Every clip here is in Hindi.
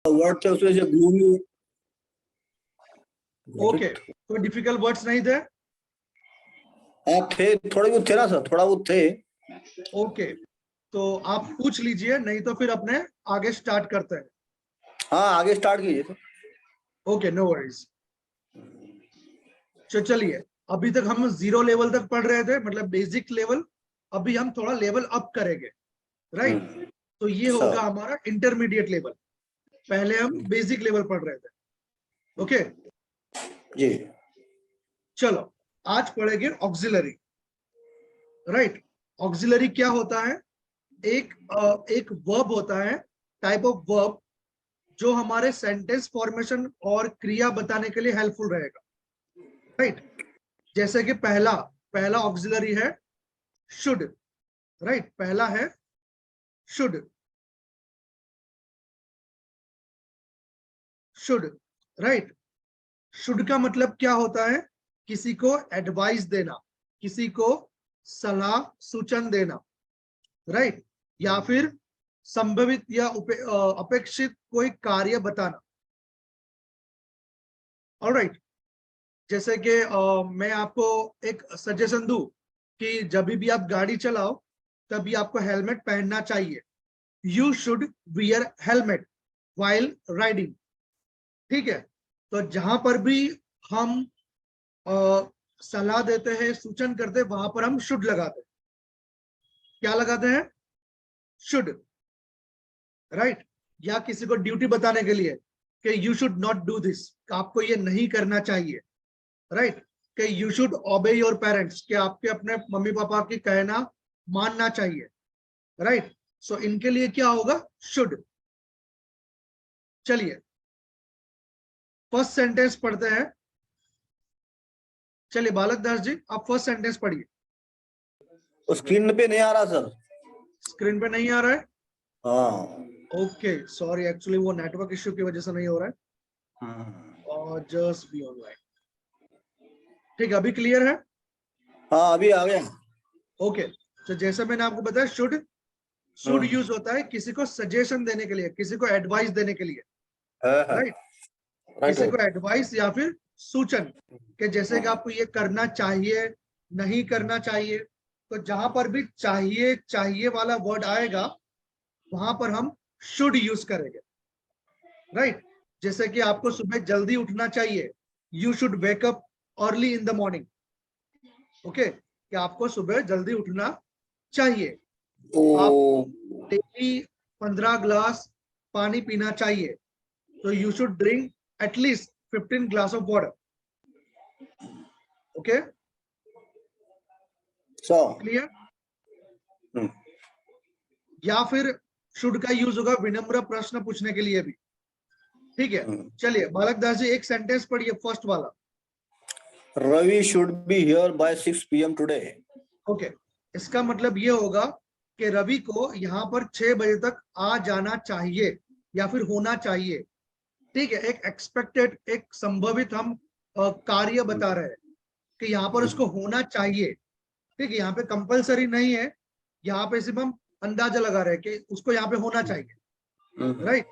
वर्ड थे उसमें से ग्लूमी। ओके, कोई डिफिकल्ट वर्ड्स नहीं थे? हाँ थे, थोड़े बहुत थे ना सर, थोड़ा बहुत थे। ओके, तो आप पूछ लीजिए, नहीं तो फिर अपने आगे स्टार्ट करते हैं। हाँ आगे स्टार्ट कीजिए सर। Okay, no worries. चलिए, अभी तक हम 0 लेवल तक पढ़ रहे थे, मतलब बेसिक लेवल। अभी हम थोड़ा लेवल अप करेंगे, राइट? तो ये होगा हमारा इंटरमीडिएट लेवल। पहले हम बेसिक लेवल पढ़ रहे थे। ओके जी। चलो, आज पढ़ेंगे ऑक्सिलरी, राइट? ऑक्सिलरी क्या होता है? एक वर्ब होता है, टाइप ऑफ वर्ब, जो हमारे सेंटेंस फॉर्मेशन और क्रिया बताने के लिए हेल्पफुल रहेगा, राइट? जैसे कि पहला ऑक्सिलरी है शुड, राइट? पहला है शुड। Should, right? शुड का मतलब क्या होता है? किसी को एडवाइस देना, किसी को सलाह सूचन देना, राइट? या फिर संभावित या अपेक्षित कोई कार्य बताना। ऑलराइट, जैसे कि मैं आपको एक सजेशन दूं कि जब भी आप गाड़ी चलाओ तभी आपको हेलमेट पहनना चाहिए। You should wear helmet while riding. ठीक है, तो जहां पर भी हम सलाह देते हैं, सूचन करते हैं, वहां पर हम शुड लगाते हैं। क्या लगाते हैं? Should, right? या किसी को ड्यूटी बताने के लिए कि you should not do this, आपको ये नहीं करना चाहिए, राइट? कि यू शुड ओबे योर पेरेंट्स, कि आपके अपने मम्मी पापा की कहना मानना चाहिए, राइट? सो इनके लिए क्या होगा? शुड। चलिए, फर्स्ट सेंटेंस पढ़ते हैं। चलिए बालक दास जी, आप फर्स्ट सेंटेंस पढ़िए। स्क्रीन पे नहीं आ रहा सर। स्क्रीन पे नहीं आ रहा है? हाँ। ओके, सॉरी, एक्चुअली वो नेटवर्क इश्यू की वजह से नहीं हो रहा है। और जस्ट बी ऑनलाइन। ठीक, अभी क्लियर है? हाँ अभी आ गया। ओके, तो जैसे मैंने आपको बताया, शुड यूज होता है किसी को सजेशन देने के लिए, किसी को एडवाइस देने के लिए, राइट? किसी को एडवाइस या फिर सूचन, कि जैसे कि आपको ये करना चाहिए, नहीं करना चाहिए। तो जहां पर भी चाहिए चाहिए वाला वर्ड आएगा, वहां पर हम शुड यूज करेंगे, राइट? जैसे कि आपको सुबह जल्दी उठना चाहिए, you should wake up early in the morning. Okay, कि आपको सुबह जल्दी उठना चाहिए। आप डेली 15 ग्लास पानी पीना चाहिए, तो you should drink at least 15 glass of water. Okay, clear? या फिर शुड का यूज होगा विनम्र प्रश्न पूछने के लिए भी। ठीक है, चलिए बालक दास जी, एक सेंटेंस पढ़िए, फर्स्ट वाला। Ravi should be here by 6 PM today. Okay, इसका मतलब ये होगा कि रवि को यहाँ पर 6 बजे तक आ जाना चाहिए या फिर होना चाहिए। ठीक है, एक एक्सपेक्टेड, एक संभावित हम कार्य बता रहे हैं कि यहाँ पर उसको होना चाहिए। ठीक है, यहाँ पे कंपलसरी नहीं है, यहाँ पे सिर्फ हम अंदाजा लगा रहे हैं कि उसको यहाँ पे होना चाहिए, राइट?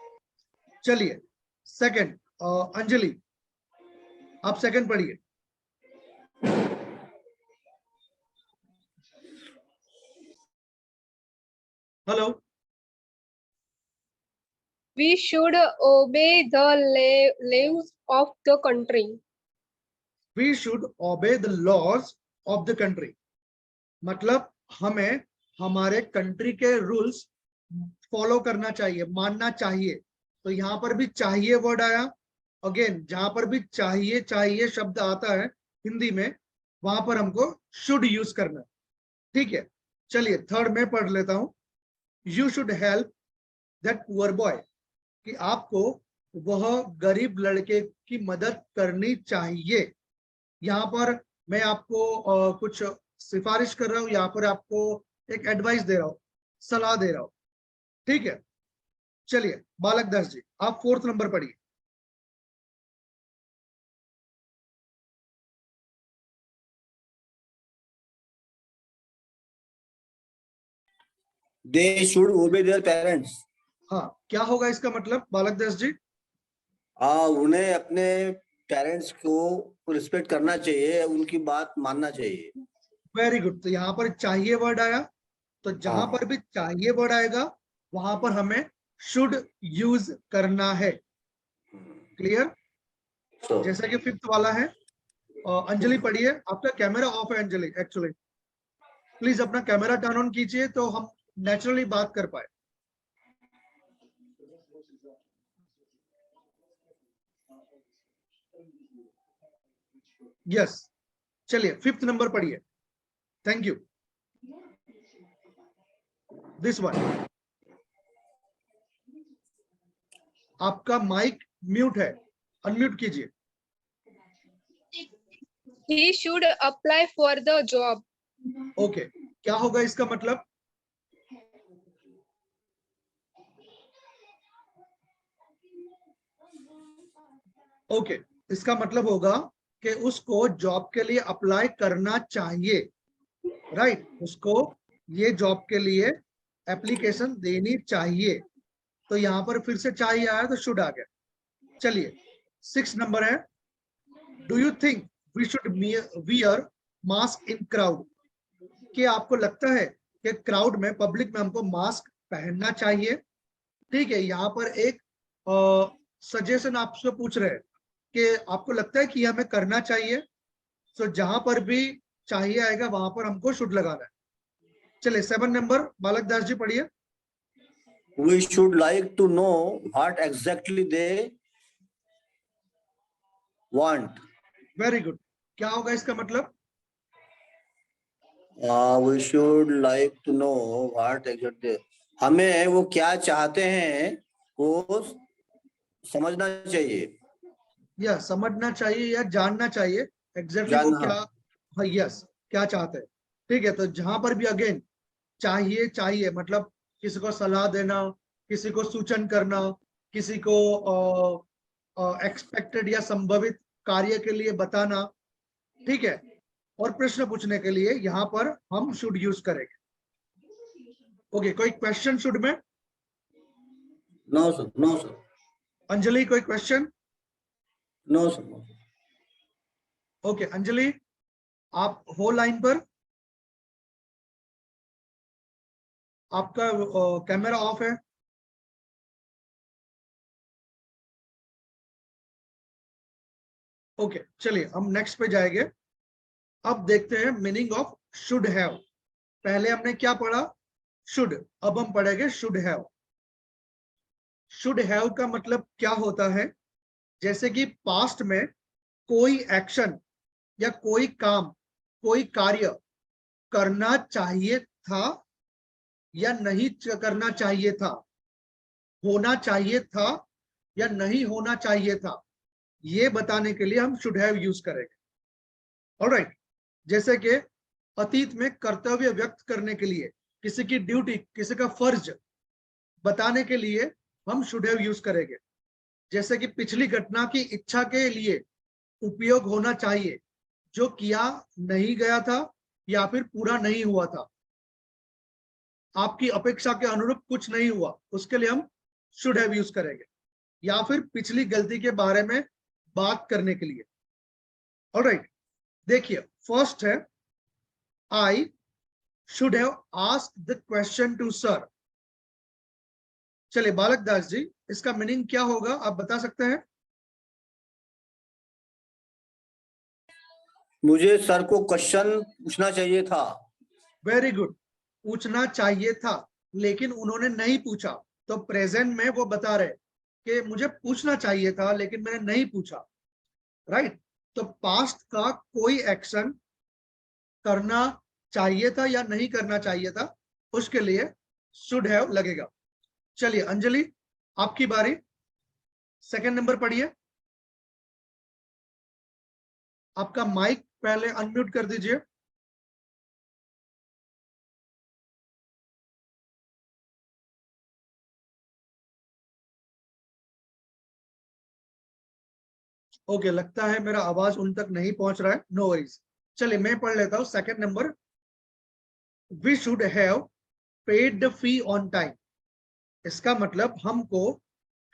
चलिए सेकंड, अंजलि, आप सेकंड पढ़िए। Hello. We should obey the laws of the country. We should obey the laws of the country, मतलब हमें हमारे कंट्री के रूल्स फॉलो करना चाहिए, मानना चाहिए। तो यहाँ पर भी चाहिए वर्ड आया। अगेन, जहां पर भी चाहिए चाहिए शब्द आता है हिंदी में, वहां पर हमको शुड यूज करना है। ठीक है, चलिए थर्ड में पढ़ लेता हूं। You should help that poor boy, कि आपको वह गरीब लड़के की मदद करनी चाहिए। यहाँ पर मैं आपको कुछ सिफारिश कर रहा हूँ, यहाँ पर आपको एक एडवाइस दे रहा हूँ, सलाह दे रहा हूँ। ठीक है, चलिए बालक दास जी, आप फोर्थ नंबर पढ़िए। They should obey their parents. हाँ, क्या होगा इसका मतलब बालक दास जी? उन्हें अपने पेरेंट्स को रिस्पेक्ट करना चाहिए, उनकी बात मानना चाहिए। Very good. तो यहाँ पर चाहिए वर्ड आया, तो जहां हाँ। पर भी चाहिए वर्ड आएगा वहां पर हमें शुड यूज करना है। क्लियर? सो जैसा कि फिफ्थ वाला है, अंजलि पढ़िए। आपका कैमरा ऑफ है अंजलि, एक्चुअली प्लीज अपना कैमरा टर्न ऑन कीजिए तो हम नेचुरली बात कर पाए। यस, चलिए फिफ्थ नंबर पढ़िए। Thank you. This one. आपका माइक म्यूट है, अनम्यूट कीजिए। He should apply for the job. Okay, क्या होगा इसका मतलब? ओके, इसका मतलब होगा कि उसको जॉब के लिए अप्लाई करना चाहिए। राइट, उसको ये जॉब के लिए एप्लीकेशन देनी चाहिए। तो यहाँ पर फिर से चाहिए आया तो शुड आ गया। चलिए 6 नंबर है, do you think we should wear mask in crowd? क्या आपको लगता है कि क्राउड में, पब्लिक में हमको मास्क पहनना चाहिए? ठीक है, यहाँ पर एक सजेशन आपसे पूछ रहे हैं कि आपको लगता है कि हमें करना चाहिए। तो जहां पर भी चाहिए आएगा वहां पर हमको शुड लगाना है। चलिए 7 नंबर बालक दास जी पढ़िए। We should like to know what exactly they want. Very good, क्या होगा इसका मतलब? We should like to know what exactly, हमें वो क्या चाहते हैं वो समझना चाहिए। या समझना चाहिए या जानना चाहिए एग्जैक्टली वो जानना। क्या। हाँ, यस, क्या चाहते हैं। ठीक है, तो जहां पर भी अगेन चाहिए चाहिए मतलब किसी को सलाह देना, किसी को सूचन करना, किसी को एक्सपेक्टेड या संभावित कार्य के लिए बताना। ठीक है, और प्रश्न पूछने के लिए यहाँ पर हम शुड यूज करेंगे। ओके, कोई क्वेश्चन शुड में? No sir, no sir, Anjali कोई question? No sir, no sir. Okay Anjali, आप हो लाइन पर? आपका कैमरा ऑफ है। ओके, चलिए हम नेक्स्ट पे जाएंगे। अब देखते हैं मीनिंग ऑफ शुड हैव। पहले हमने क्या पढ़ा? शुड। अब हम पढ़ेंगे शुड हैव। शुड हैव का मतलब क्या होता है? जैसे कि पास्ट में कोई एक्शन या कोई काम, कोई कार्य करना चाहिए था या नहीं करना चाहिए था, होना चाहिए था या नहीं होना चाहिए था, ये बताने के लिए हम शुड हैव यूज करेंगे। ऑलराइट, जैसे कि अतीत में कर्तव्य व्यक्त करने के लिए, किसी की ड्यूटी, किसी का फर्ज बताने के लिए हम शुड हैव यूज करेंगे। जैसे कि पिछली घटना की इच्छा के लिए उपयोग होना चाहिए, जो किया नहीं गया था या फिर पूरा नहीं हुआ था, आपकी अपेक्षा के अनुरूप कुछ नहीं हुआ, उसके लिए हम शुड हैव यूज करेंगे। या फिर पिछली गलती के बारे में बात करने के लिए। ऑलराइट, देखिए फर्स्ट है, I should have asked the question to sir. चलिए बालक दास जी, इसका मीनिंग क्या होगा आप बता सकते हैं? मुझे सर को क्वेश्चन पूछना चाहिए था। वेरी गुड, पूछना चाहिए था लेकिन उन्होंने नहीं पूछा। तो प्रेजेंट में वो बता रहे कि मुझे पूछना चाहिए था लेकिन मैंने नहीं पूछा। राइट, तो पास्ट का कोई एक्शन करना चाहिए था या नहीं करना चाहिए था, उसके लिए शुड हैव लगेगा। चलिए अंजलि, आपकी बारी। सेकंड नंबर पढ़िए। आपका माइक पहले अनम्यूट कर दीजिए। ओके, लगता है मेरा आवाज उन तक नहीं पहुंच रहा है। नो वरीज, चलिए मैं पढ़ लेता हूं। Second number, we should have paid the fee on time. इसका मतलब हमको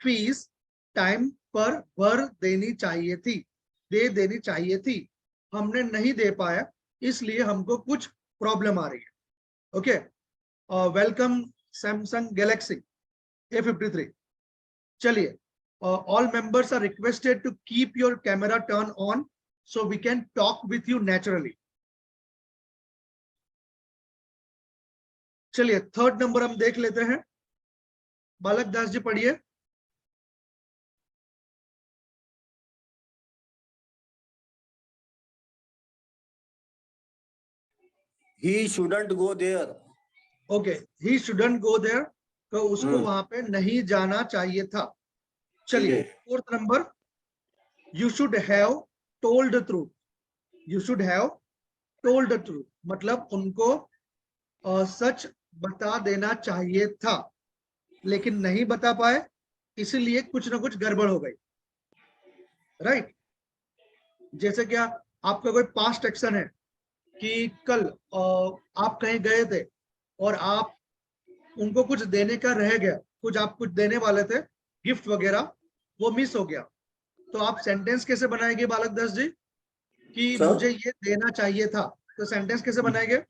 फीस टाइम पर भर देनी चाहिए थी, दे देनी चाहिए थी, हमने नहीं दे पाया, इसलिए हमको कुछ प्रॉब्लम आ रही है। Okay, welcome Samsung Galaxy A53। चलिए, all members are requested to keep your camera turn on so we can talk with you naturally। चलिए, थर्ड नंबर हम देख लेते हैं। बालक दास जी पढ़िए। He shouldn't go there. Okay, he shouldn't go there, तो उसको वहां पे नहीं जाना चाहिए था। चलिए, fourth number, you should have told the truth. You should have told the truth मतलब उनको सच बता देना चाहिए था, लेकिन नहीं बता पाए, इसीलिए कुछ ना कुछ गड़बड़ हो गई। राइट, जैसे क्या आपका कोई पास्ट एक्शन है कि कल आप कहीं गए थे और आप उनको कुछ देने का रह गया, आप कुछ देने वाले थे, गिफ्ट वगैरह, वो मिस हो गया, तो आप सेंटेंस कैसे बनाएंगे बालक दास जी कि Sir? मुझे ये देना चाहिए था? तो सेंटेंस कैसे बनाएंगे?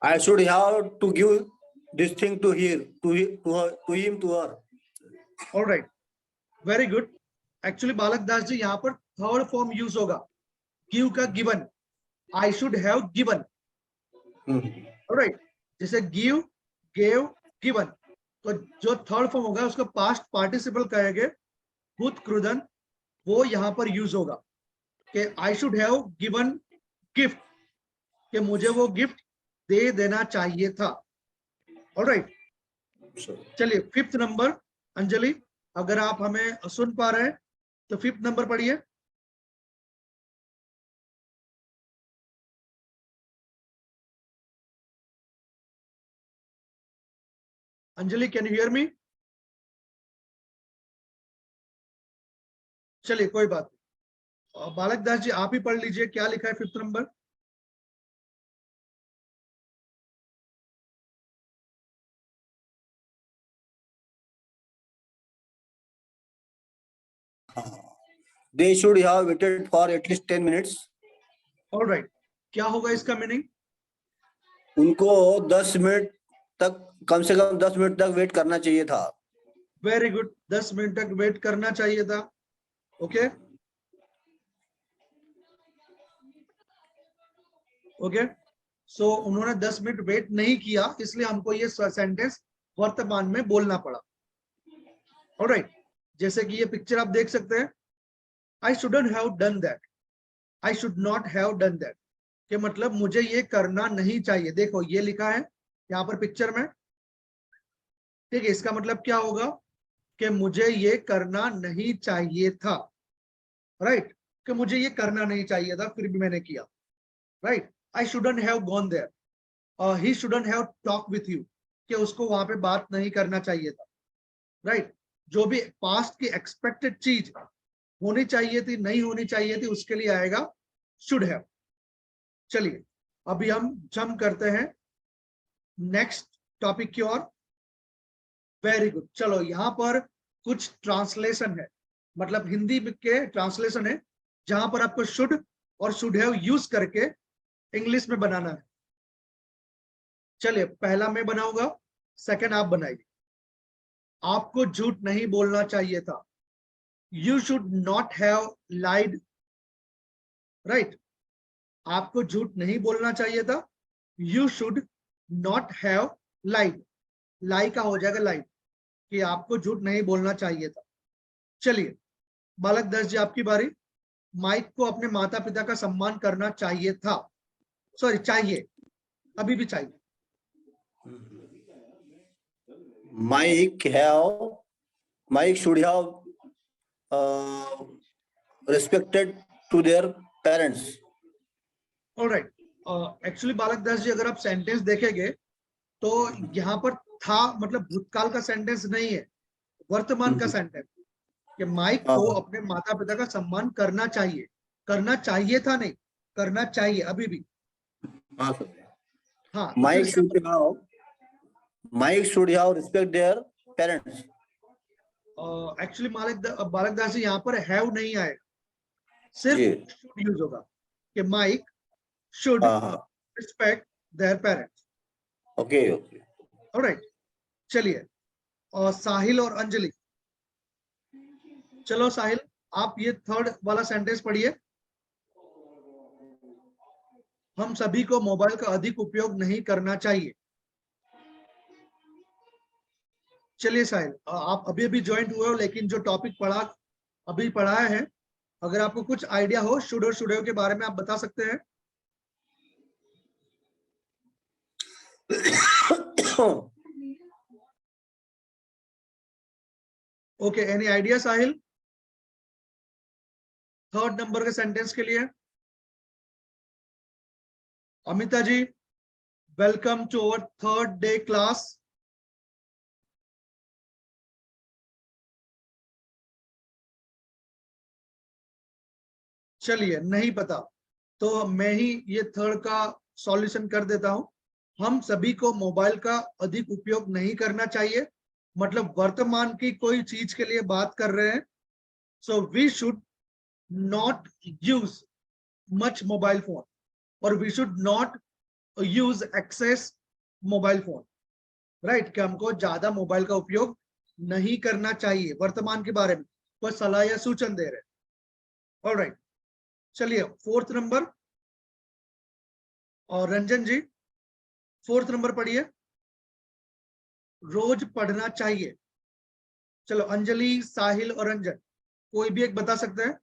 I should have to give this thing to her, to him, to her. Alright, very good. Actually Balak Das जी यहाँ पर थर्ड फॉर्म यूज होगा, गिव का given, I should have given. Alright, जैसे गिव, गेव, गिवन, तो जो थर्ड फॉर्म होगा उसको पास्ट पार्टिसिपल कहेंगे, भूत कृदन, वो यहाँ पर यूज होगा कि आई शुड हैव गिवन गिफ्ट, कि मुझे वो गिफ्ट दे देना चाहिए था। ऑलराइट, चलिए फिफ्थ नंबर, अंजलि अगर आप हमें सुन पा रहे हैं तो फिफ्थ नंबर पढ़िए। Anjali, can you hear me? चलिए कोई बात नहीं, बालक दास जी आप ही पढ़ लीजिए, क्या लिखा है fifth number? They should have waited for at least 10 minutes. Alright, क्या होगा इसका मीनिंग? उनको 10 मिनट तक, कम से कम 10 मिनट तक वेट करना चाहिए था। वेरी गुड, 10 मिनट तक वेट करना चाहिए था। ओके ओके, सो उन्होंने 10 मिनट वेट नहीं किया, इसलिए हमको ये सेंटेंस वर्तमान में बोलना पड़ा। ऑलराइट, जैसे कि ये पिक्चर आप देख सकते हैं, आई shouldn't have done that, I should not have done that, के मतलब मुझे ये करना नहीं चाहिए। देखो ये लिखा है यहाँ पर पिक्चर में, ठीक है, इसका मतलब क्या होगा कि मुझे ये करना नहीं चाहिए था। राइट, कि मुझे ये करना नहीं चाहिए था फिर भी मैंने किया। Right, I shouldn't have gone there, he shouldn't have talk with you, कि उसको वहां पे बात नहीं करना चाहिए था। राइट, जो भी पास्ट की एक्सपेक्टेड चीज होनी चाहिए थी, नहीं होनी चाहिए थी, उसके लिए आएगा शुड हैव। चलिए अभी हम जंप करते हैं नेक्स्ट टॉपिक की ओर। वेरी गुड, चलो यहाँ पर कुछ ट्रांसलेशन है, मतलब हिंदी के ट्रांसलेशन है, जहां पर आपको शुड और शुड हैव यूज करके इंग्लिश में बनाना है। चलिए पहला मैं बनाऊंगा, सेकंड आप बनाइए। आपको झूठ नहीं बोलना चाहिए था, you should not have lied. Right, आपको झूठ नहीं बोलना चाहिए था, you should not have lied, lie का हो जाएगा लाइड, कि आपको झूठ नहीं बोलना चाहिए था। चलिए बालक दास जी आपकी बारी। माइक को अपने माता पिता का सम्मान करना चाहिए था, सॉरी चाहिए, अभी भी चाहिए। Mike should have respected to their parents. Alright, actually Balak Das जी अगर आप सेंटेंस देखेंगे तो यहाँ पर था मतलब भूतकाल का सेंटेंस नहीं है, वर्तमान का सेंटेंस, कि माइक को अपने माता पिता का सम्मान करना चाहिए, करना चाहिए था नहीं, करना चाहिए अभी भी। हाँ, तो Mike फिर should have Mike should have respect their parents. Actually Balak Das जी यहाँ पर हैव नहीं आएगा, सिर्फ जी। शुड यूज होगा कि माइक शुड हाँ, respect their parents. Okay okay. Alright, चलिए, और साहिल और अंजलि, चलो साहिल आप ये थर्ड वाला सेंटेंस पढ़िए। हम सभी को मोबाइल का अधिक उपयोग नहीं करना चाहिए। चलिए साहिल, आप अभी अभी ज्वाइंट हुए हो, लेकिन जो टॉपिक अभी पढ़ाया है, अगर आपको कुछ आइडिया हो शुड और शुड हैव के बारे में आप बता सकते हैं। Okay, any idea Sahil third number के सेंटेंस के लिए? Amita ji, welcome to our third day class. चलिए, नहीं पता तो मैं ही ये थर्ड का सॉल्यूशन कर देता हूं। हम सभी को मोबाइल का अधिक उपयोग नहीं करना चाहिए, मतलब वर्तमान की कोई चीज के लिए बात कर रहे हैं। So we should not use much mobile phone, और we should not use excess mobile phone, right, कि हमको ज्यादा मोबाइल का उपयोग नहीं करना चाहिए वर्तमान के बारे में कोई सलाह या सूचन दे रहे हैं। ऑलराइट, चलिए फोर्थ नंबर, और रंजन जी फोर्थ नंबर पढ़िए। रोज पढ़ना चाहिए। चलो अंजलि, साहिल और रंजन, कोई भी एक बता सकते हैं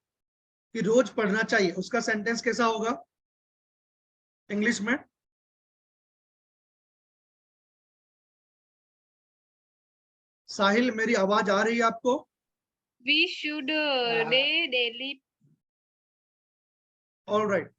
कि रोज पढ़ना चाहिए, उसका सेंटेंस कैसा होगा इंग्लिश में? साहिल, मेरी आवाज आ रही है आपको? We should read daily. Alright,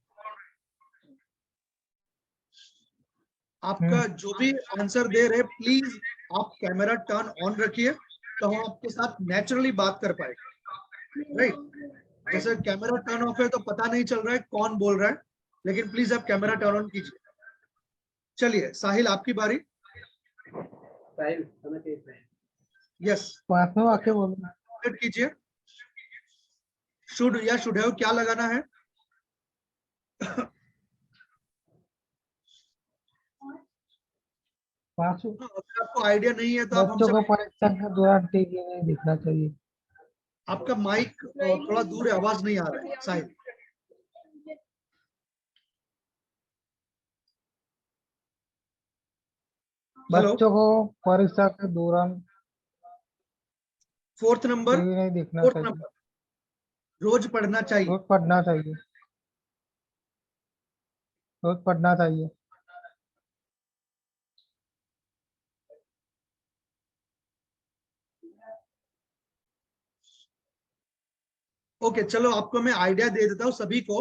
आपका जो भी आंसर दे रहे, प्लीज आप कैमरा टर्न ऑन रखिए, तो हम आपके साथ नेचुरली बात कर पाएंगे, राइट। जैसे कैमरा टर्न ऑफ है तो पता नहीं चल रहा है कौन बोल रहा है, लेकिन प्लीज आप कैमरा टर्न ऑन कीजिए। चलिए साहिल, आपकी बारी। यस, पास में आके बोलो। कीजिए, शुड या शुड हैव क्या लगाना है? पास अगर आपको आइडिया नहीं है तो आप बच्चों हमसे, को परीक्षा के दौरान टीवी नहीं दिखना चाहिए। आपका माइक थोड़ा दूर है, आवाज नहीं आ रहा है साहिल। हेलो, बच्चों को परीक्षा के दौरान फोर्थ नंबर, टीवी नहीं दिखना फोर्थ चाहिए। नंबर, रोज पढ़ना चाहिए। रोज पढ़ना चाहिए। रोज पढ़ना चाहिए। ओके, चलो आपको मैं आइडिया दे देता हूँ सभी को।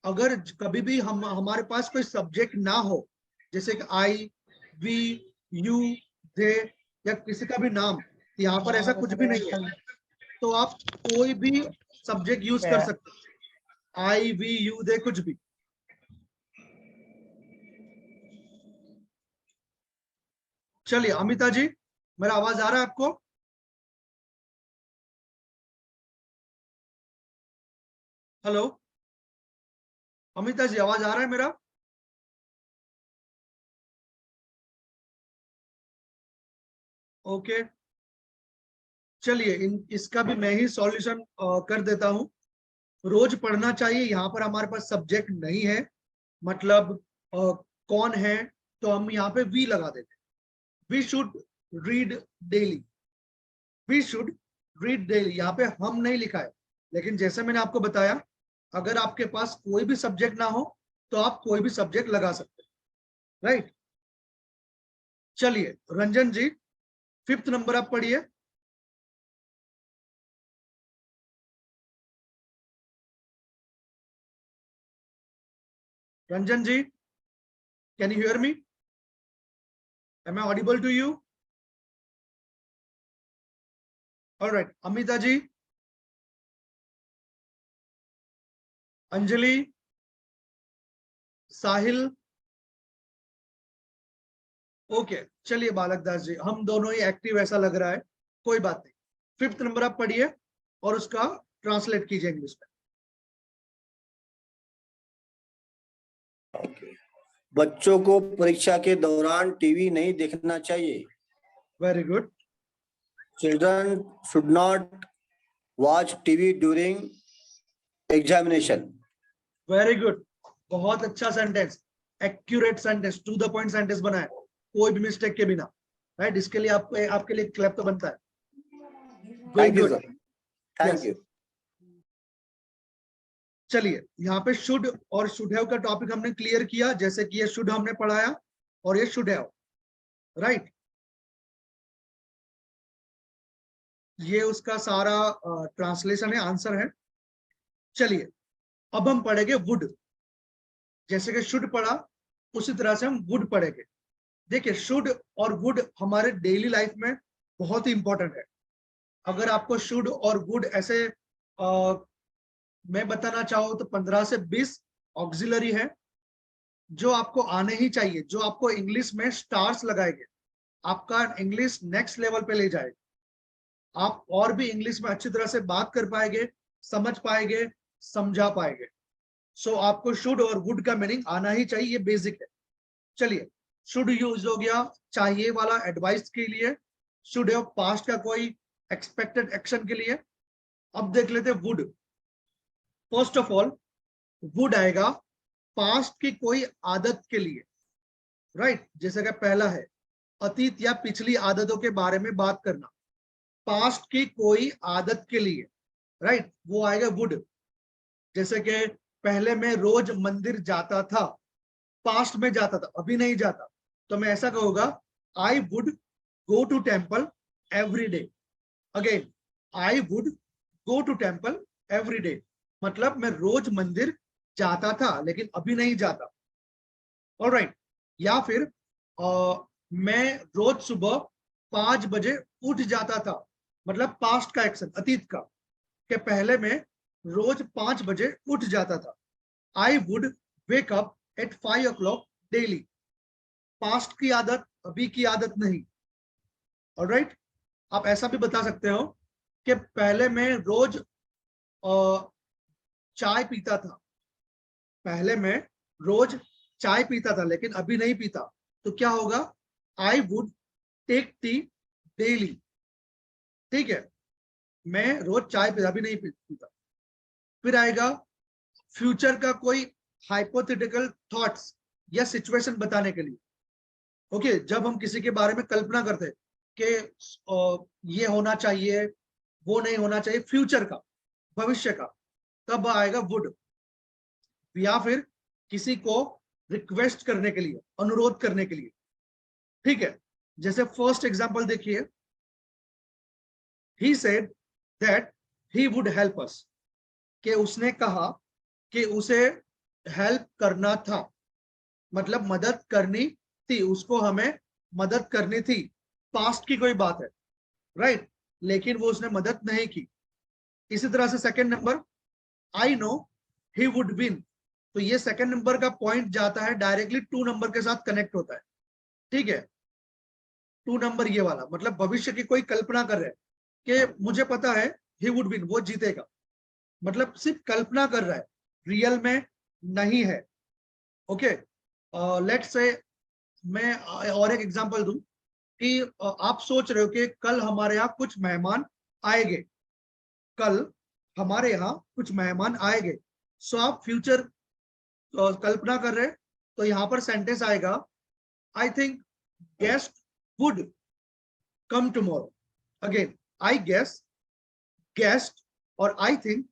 अगर कभी भी हमारे पास कोई सब्जेक्ट ना हो, जैसे कि आई, वी, यू, दे, या किसी का भी नाम, यहाँ पर ऐसा कुछ भी नहीं है, तो आप कोई भी सब्जेक्ट यूज कर सकते हैं, आई, वी, यू, दे, कुछ भी। चलिए अमिता जी, मेरा आवाज आ रहा है आपको? हेलो अमिता जी, आवाज आ रहा है मेरा? ओके, चलिए इसका भी मैं ही सॉल्यूशन कर देता हूं। रोज पढ़ना चाहिए, यहाँ पर हमारे पास सब्जेक्ट नहीं है, मतलब कौन है, तो हम यहाँ पे वी लगा देते हैं। We should read daily. We should read daily, यहाँ पे हम नहीं लिखा है, लेकिन जैसे मैंने आपको बताया, अगर आपके पास कोई भी सब्जेक्ट ना हो तो आप कोई भी सब्जेक्ट लगा सकते हैं, राइट। चलिए रंजन जी, फिफ्थ नंबर आप पढ़िए। Ranjan ji, can you hear me? Am I audible to you? All right, Amita ji, Anjali, Sahil. Okay, चलिए बालक दास जी, हम दोनों ही एक्टिव ऐसा लग रहा है, कोई बात नहीं। 5th नंबर आप पढ़िए और उसका ट्रांसलेट कीजिए इंग्लिश में। बच्चों को परीक्षा के दौरान टीवी नहीं देखना चाहिए। Very good. Children should not watch TV during examination. Very good, बहुत अच्छा sentence, accurate sentence, to the point sentence बना है, कोई भी मिस्टेक के बिना, राइट। इसके लिए आपके लिए क्लैप तो बनता है। Thank you, good. sir. Thank Yes. you. चलिए यहाँ पे शुड और शुड हैव का टॉपिक हमने क्लियर किया, जैसे कि ये शुड हमने पढ़ाया और ये शुड हैव, राइट। ये उसका सारा ट्रांसलेशन है, आंसर है। चलिए अब हम पढ़ेंगे वुड। जैसे कि शुड पढ़ा उसी तरह से हम वुड पढ़ेंगे। देखिए शुड और वुड हमारे डेली लाइफ में बहुत ही इंपॉर्टेंट है। अगर आपको शुड और वुड ऐसे मैं बताना चाहूँ तो 15 से 20 ऑक्सिलरी है जो आपको आने ही चाहिए, जो आपको इंग्लिश में स्टार्स लगाएंगे, आपका इंग्लिश नेक्स्ट लेवल पे ले जाएगा। आप और भी इंग्लिश में अच्छी तरह से बात कर पाएंगे, समझ पाएंगे, समझा पाएंगे। सो आपको शुड और वुड का मीनिंग आना ही चाहिए, ये बेसिक है। चलिए शुड यूज हो गया चाहिए वाला एडवाइस के लिए, शुड हैव पास्ट का कोई एक्सपेक्टेड एक्शन के लिए। अब देख लेते would. First of all would आएगा पास्ट की कोई आदत के लिए, राइट। जैसे कि पहला है अतीत या पिछली आदतों के बारे में बात करना, पास्ट की कोई आदत के लिए, राइट, वो आएगा वुड। जैसे कि पहले मैं रोज मंदिर जाता था, पास्ट में जाता था, अभी नहीं जाता, तो मैं ऐसा कहूंगा I would go to temple every day. Again I would go to temple every day, मतलब मैं रोज मंदिर जाता था लेकिन अभी नहीं जाता। ऑलराइट। या फिर मैं रोज सुबह 5 बजे उठ जाता था, मतलब पास्ट का एक्शन, अतीत का, कि पहले मैं रोज 5 बजे उठ जाता था। I would wake up at 5 o'clock daily, past की आदत, अभी की आदत नहीं। ऑलराइट। आप ऐसा भी बता सकते हो कि पहले मैं रोज चाय पीता था, पहले मैं रोज चाय पीता था लेकिन अभी नहीं पीता, तो क्या होगा I would take tea daily. ठीक है, मैं रोज चाय पीता, अभी नहीं पीता। फिर आएगा फ्यूचर का कोई हाइपोथेटिकल थॉट्स या सिचुएशन बताने के लिए। ओके, जब हम किसी के बारे में कल्पना करते हैं कि ये होना चाहिए, वो नहीं होना चाहिए, फ्यूचर का, भविष्य का, तब आएगा वुड। या फिर किसी को रिक्वेस्ट करने के लिए, अनुरोध करने के लिए। ठीक है, जैसे फर्स्ट एग्जांपल देखिए, he said that he would help us, कि उसने कहा कि उसे हेल्प करना था, मतलब मदद करनी थी, उसको हमें मदद करनी थी। पास्ट की कोई बात है, राइट, लेकिन वो उसने मदद नहीं की। इसी तरह से second number, I know he would win, तो ये सेकंड नंबर का पॉइंट जाता है डायरेक्टली 2 नंबर के साथ कनेक्ट होता है। ठीक है, 2 नंबर ये वाला, मतलब भविष्य की कोई कल्पना कर रहे हैं कि मुझे पता है ही वुड विन, वो जीतेगा, मतलब सिर्फ कल्पना कर रहा है, रियल में नहीं है। ओके, लेट्स से मैं और एक एग्जांपल दूं कि आप सोच रहे हो कि कल हमारे यहाँ कुछ मेहमान आएंगे, कल हमारे यहाँ कुछ मेहमान आएंगे। सो आप फ्यूचर कल्पना कर रहे हैं, तो यहाँ पर सेंटेंस आएगा I think guest would come tomorrow. Again I guess, guest और आई थिंक,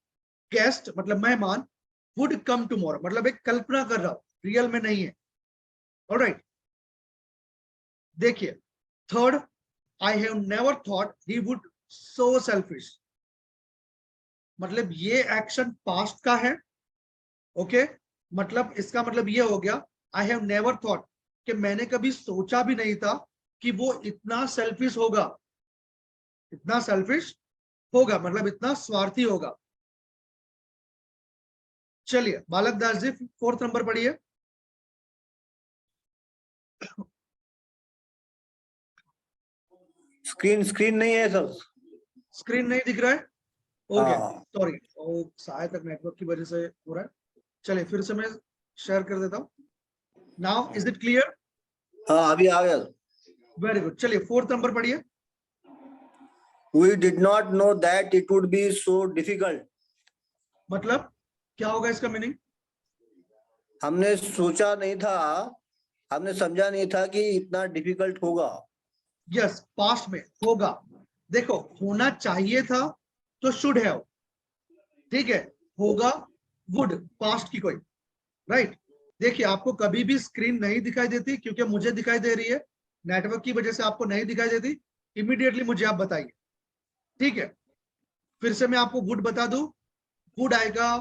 गेस्ट मतलब मेहमान, वुड कम टुमारो मतलब एक कल्पना कर रहा हूं, रियल में नहीं है। ऑलराइट, देखिए third, I have never thought he would so selfish, मतलब ये एक्शन पास्ट का है। ओके, मतलब इसका मतलब ये हो गया आई हैव नेवर थॉट, कि मैंने कभी सोचा भी नहीं था कि वो इतना सेल्फिश होगा, इतना सेल्फिश होगा, मतलब इतना स्वार्थी होगा। चलिए बालक दास जी 4th नंबर पढ़िए। स्क्रीन नहीं है सर। स्क्रीन नहीं दिख रहा है? ओके, हाँ। सॉरी, शायद नेटवर्क की वजह से हो रहा है। चलिए फिर से मैं शेयर कर देता हूँ। Now is it clear? हाँ अभी आ गया। Very good. चलिए 4th नंबर पढ़िए। We did not know that it would be so difficult. मतलब क्या होगा इसका मीनिंग? हमने सोचा नहीं था, हमने समझा नहीं था कि इतना डिफिकल्ट होगा। यस, पास्ट में होगा। देखो, होना चाहिए था तो शुड हैव, ठीक है, होगा वुड, पास्ट की कोई, राइट। देखिए आपको कभी भी स्क्रीन नहीं दिखाई देती, क्योंकि मुझे दिखाई दे रही है, नेटवर्क की वजह से आपको नहीं दिखाई देती। इमीडिएटली मुझे आप बताइए, ठीक है। फिर से मैं आपको वुड बता दूं, वुड आएगा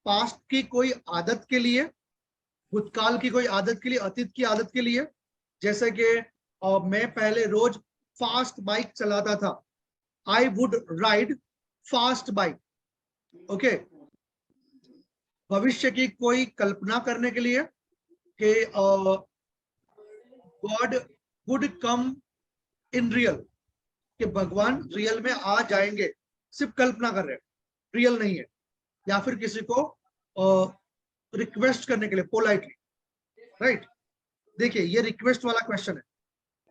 पास्ट की कोई आदत के लिए, भूतकाल की कोई आदत के लिए, अतीत की आदत के लिए। जैसे कि मैं पहले रोज फास्ट बाइक चलाता था, I would ride fast bike, okay. भविष्य की कोई कल्पना करने के लिए कि God would come in real, कि भगवान रियल में आ जाएंगे, सिर्फ कल्पना कर रहे हैं, रियल नहीं है। या फिर किसी को रिक्वेस्ट करने के लिए, पोलाइटली, राइट। देखिए ये रिक्वेस्ट वाला क्वेश्चन है।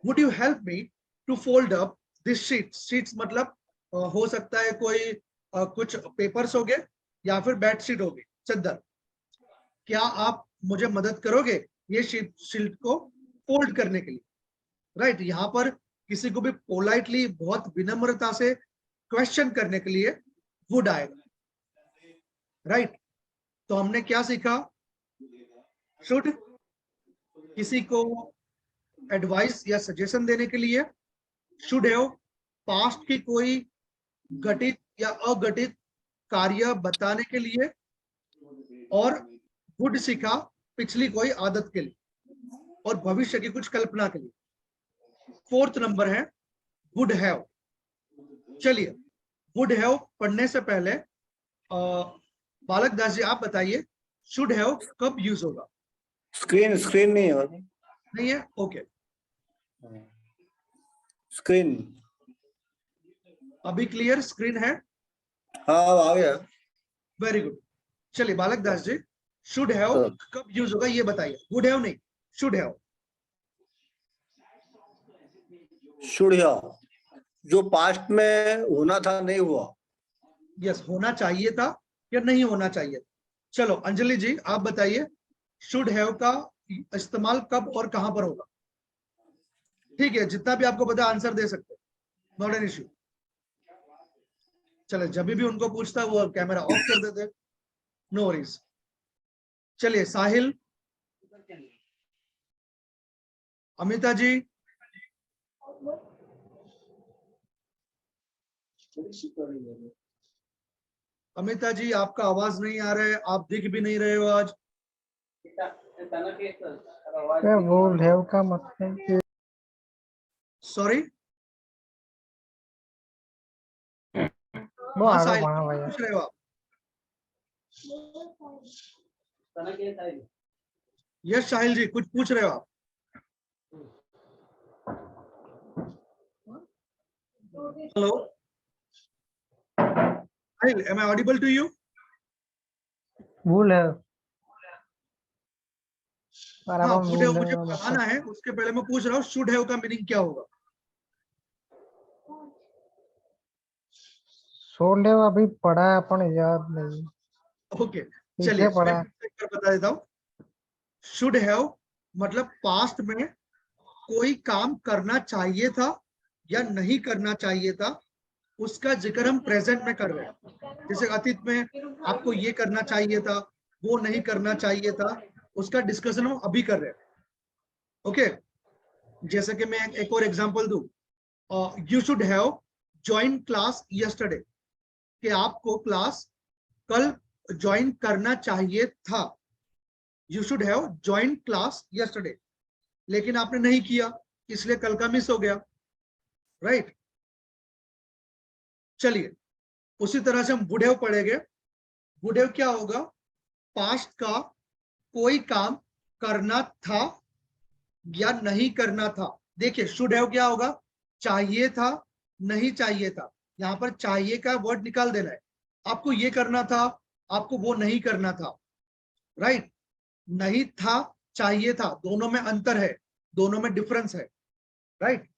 Would you help me to fold up this sheet? Sheets मतलब हो सकता है कोई कुछ पेपर्स हो गए या फिर बेडशीट होगी, चादर। क्या आप मुझे मदद करोगे ये शीट को फोल्ड करने के लिए, राइट। यहाँ पर किसी को भी पोलाइटली, बहुत विनम्रता से क्वेश्चन करने के लिए वुड आएगा, राइट। तो हमने क्या सीखा? शुड किसी को एडवाइस या सजेशन देने के लिए, शुड हैव पास्ट की कोई घटित या अघटित कार्य बताने के लिए, और वुड सीखा पिछली कोई आदत के लिए और भविष्य की कुछ कल्पना के लिए। 4th नंबर है वुड हैव। चलिए वुड हैव पढ़ने से पहले बालक दास जी आप बताइए, शुड हैव कब यूज होगा? स्क्रीन नहीं है। नहीं है? Okay, screen. अभी क्लियर स्क्रीन है? हाँ आ गया। Very good. चलिए बालक दास जी, शुड हैव कब यूज होगा ये बताइए। वुड हैव नहीं, शुड हैव। शुड हैव जो पास्ट में होना था नहीं हुआ। यस, होना चाहिए था या नहीं होना चाहिए था। चलो अंजलि जी आप बताइए, शुड हैव का इस्तेमाल कब और कहां पर होगा? ठीक है, जितना भी आपको पता आंसर दे सकते, नॉट एन इश्यू। चले, जब भी उनको पूछता वो कैमरा ऑफ कर देते, नो वरीज। चलिए साहिल, अमिता जी, अमिता जी आपका आवाज नहीं आ रहा है, आप दिख भी नहीं रहे हो आज। क्या वुड हैव का मतलब? सॉरी, वो हाँ आगे साहिल वहाँ भैया। पूछ रहे हो आप? यस साहिल जी कुछ पूछ रहे हो आप? Hello Sahil, am I audible to you? Would have. हाँ, बराबर वुड हैव वुड मुझे हैव पढ़ाना मतलब है, उसके पहले मैं पूछ रहा हूँ शुड हैव का मीनिंग क्या होगा? शुड हैव अभी पढ़ा है अपन, याद नहीं, ओके पीछे चलिए मैं पढ़ा है। फिर से एक बार बता देता हूँ। शुड हैव मतलब पास्ट में कोई काम करना चाहिए था या नहीं करना चाहिए था, उसका जिक्र हम प्रेजेंट में कर रहे हैं। जैसे अतीत में आपको ये करना चाहिए था, वो नहीं करना चाहिए था, उसका डिस्कशन हम अभी कर रहे हैं, ओके। जैसे कि मैं एक और एग्जांपल दूं, you should have join class yesterday, कि आपको क्लास कल ज्वाइन करना चाहिए था। You should have join class yesterday, लेकिन आपने नहीं किया, इसलिए कल का मिस हो गया, राइट। चलिए उसी तरह से हम वुड हैव पढ़ेंगे। वुड हैव क्या होगा? पास्ट का कोई काम करना था या नहीं करना था। देखिए शुड हैव क्या होगा? चाहिए था नहीं चाहिए था। यहाँ पर चाहिए का वर्ड निकाल देना है। आपको ये करना था, आपको वो नहीं करना था, राइट। नहीं था, चाहिए था, दोनों में अंतर है, दोनों में डिफरेंस है, राइट।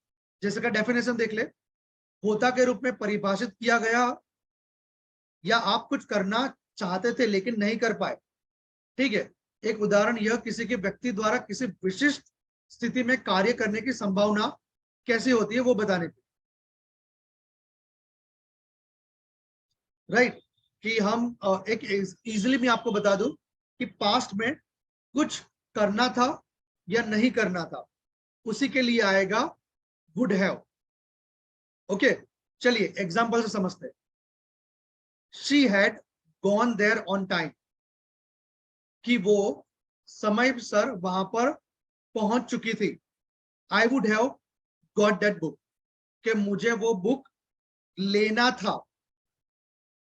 जैसे का डेफिनेशन देख ले, होता के रूप में परिभाषित किया गया, या आप कुछ करना चाहते थे लेकिन नहीं कर पाए। ठीक है, एक उदाहरण यह किसी के व्यक्ति द्वारा किसी विशिष्ट स्थिति में कार्य करने की संभावना कैसी होती है वो बताने की, राइट। कि हम एक इजीली मैं आपको बता दूं कि पास्ट में कुछ करना था या नहीं करना था, उसी के लिए आएगा वुड हैव। ओके, चलिए एग्जांपल से समझते हैं। She had gone there on time, कि वो समय सर वहां पर पहुंच चुकी थी। I would have got that book, कि मुझे वो बुक लेना था।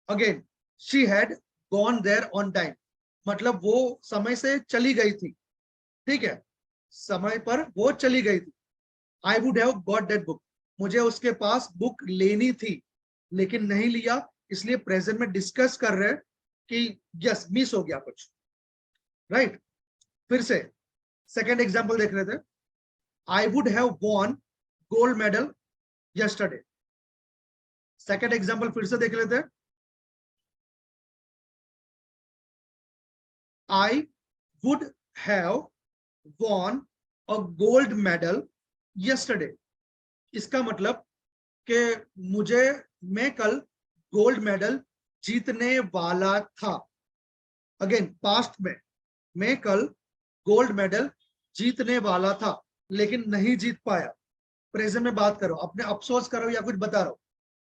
Again, she had gone there on time, मतलब वो समय से चली गई थी। ठीक है, समय पर वो चली गई थी। I would have got that book, मुझे उसके पास बुक लेनी थी लेकिन नहीं लिया, इसलिए प्रेजेंट में डिस्कस कर रहे हैं कि यस मिस हो गया कुछ, राइट। फिर से सेकेंड एग्जाम्पल देख रहे थे। आई would have won gold medal yesterday. Second example फिर से देख लेते हैं। I would have won a gold medal yesterday। इसका मतलब कि मैं कल गोल्ड मेडल जीतने वाला था। अगेन पास्ट में, मैं कल गोल्ड मेडल जीतने वाला था लेकिन नहीं जीत पाया। प्रेजेंट में बात करो, अपने अफसोस करो या कुछ बता रहा हो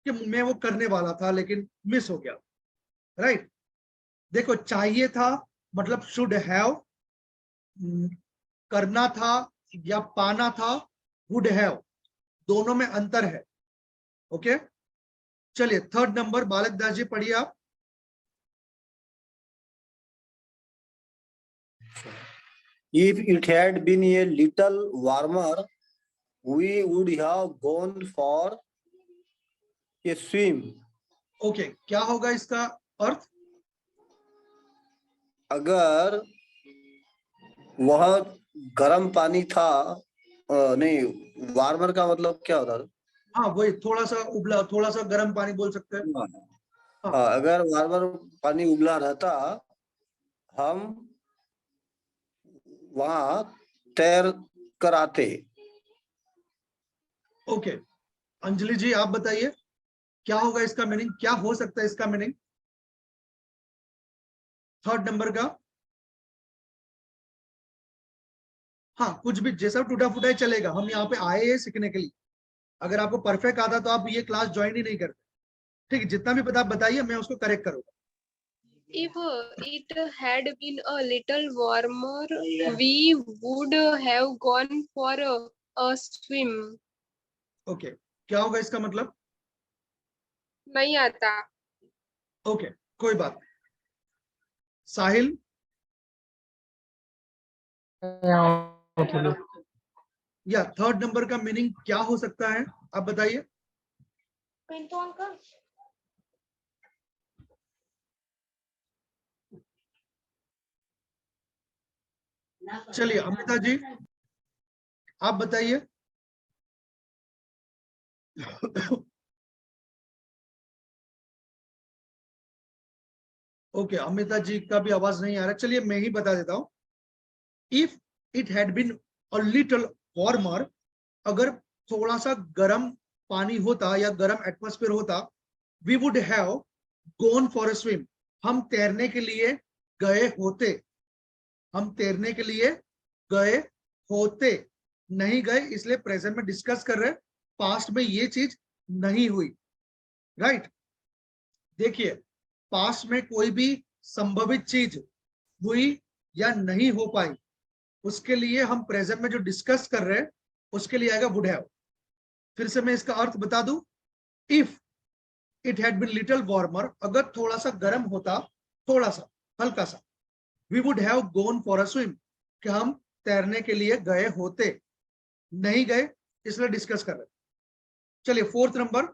कि मैं वो करने वाला था लेकिन मिस हो गया, राइट। देखो, चाहिए था मतलब शुड हैव, करना था या पाना था वुड हैव, दोनों में अंतर है। ओके, चलिए थर्ड नंबर बालक दास जी पढ़िए आप। If it had been a little warmer, we would have gone for a swim. Okay, क्या होगा इसका अर्थ? अगर वह गर्म पानी था, नहीं, वार्मर का मतलब क्या होता है? हाँ वही, थोड़ा सा उबला, थोड़ा सा गर्म पानी बोल सकते हैं। हाँ, अगर वार्मर पानी उबला रहता, हम वहां तैर कर आते। ओके, अंजलि जी आप बताइए क्या होगा इसका मीनिंग, क्या हो सकता है इसका मीनिंग थर्ड नंबर का? हाँ, कुछ भी जैसा टूटा फूटा ही चलेगा, हम यहाँ पे आए हैं सीखने के लिए। अगर आपको परफेक्ट आता तो आप ये क्लास ज्वाइन ही नहीं करते। ठीक है, जितना भी पता बताइए, मैं उसको करेक्ट करूंगा। If it had been a little warmer, we would have gone for a swim. Okay, क्या होगा इसका मतलब? नहीं आता। ओके, कोई बात नहीं। साहिल, या थर्ड नंबर का मीनिंग क्या हो सकता है, आप बताइए। चलिए अमिता जी आप बताइए। ओके, अमिता जी का भी आवाज नहीं आ रहा, चलिए मैं ही बता देता हूं। If it had been a little warmer, अगर थोड़ा सा गर्म पानी होता या गर्म एटमॉस्फेयर होता, we would have gone for a swim, हम तैरने के लिए गए होते। हम तैरने के लिए गए होते, नहीं गए, इसलिए प्रेजेंट में डिस्कस कर रहे, पास्ट में ये चीज नहीं हुई, राइट। देखिए, पास्ट में कोई भी संभवित चीज हुई या नहीं हो पाई, उसके लिए हम प्रेजेंट में जो डिस्कस कर रहे हैं उसके लिए आएगा वुड हैव। फिर से मैं इसका अर्थ बता दूं। If it had been little warmer, अगर थोड़ा सा गर्म होता, थोड़ा सा हल्का सा, we would have gone for a swim, कि हम तैरने के लिए गए होते, नहीं गए, इसलिए डिस्कस कर रहे हैं। चलिए fourth number,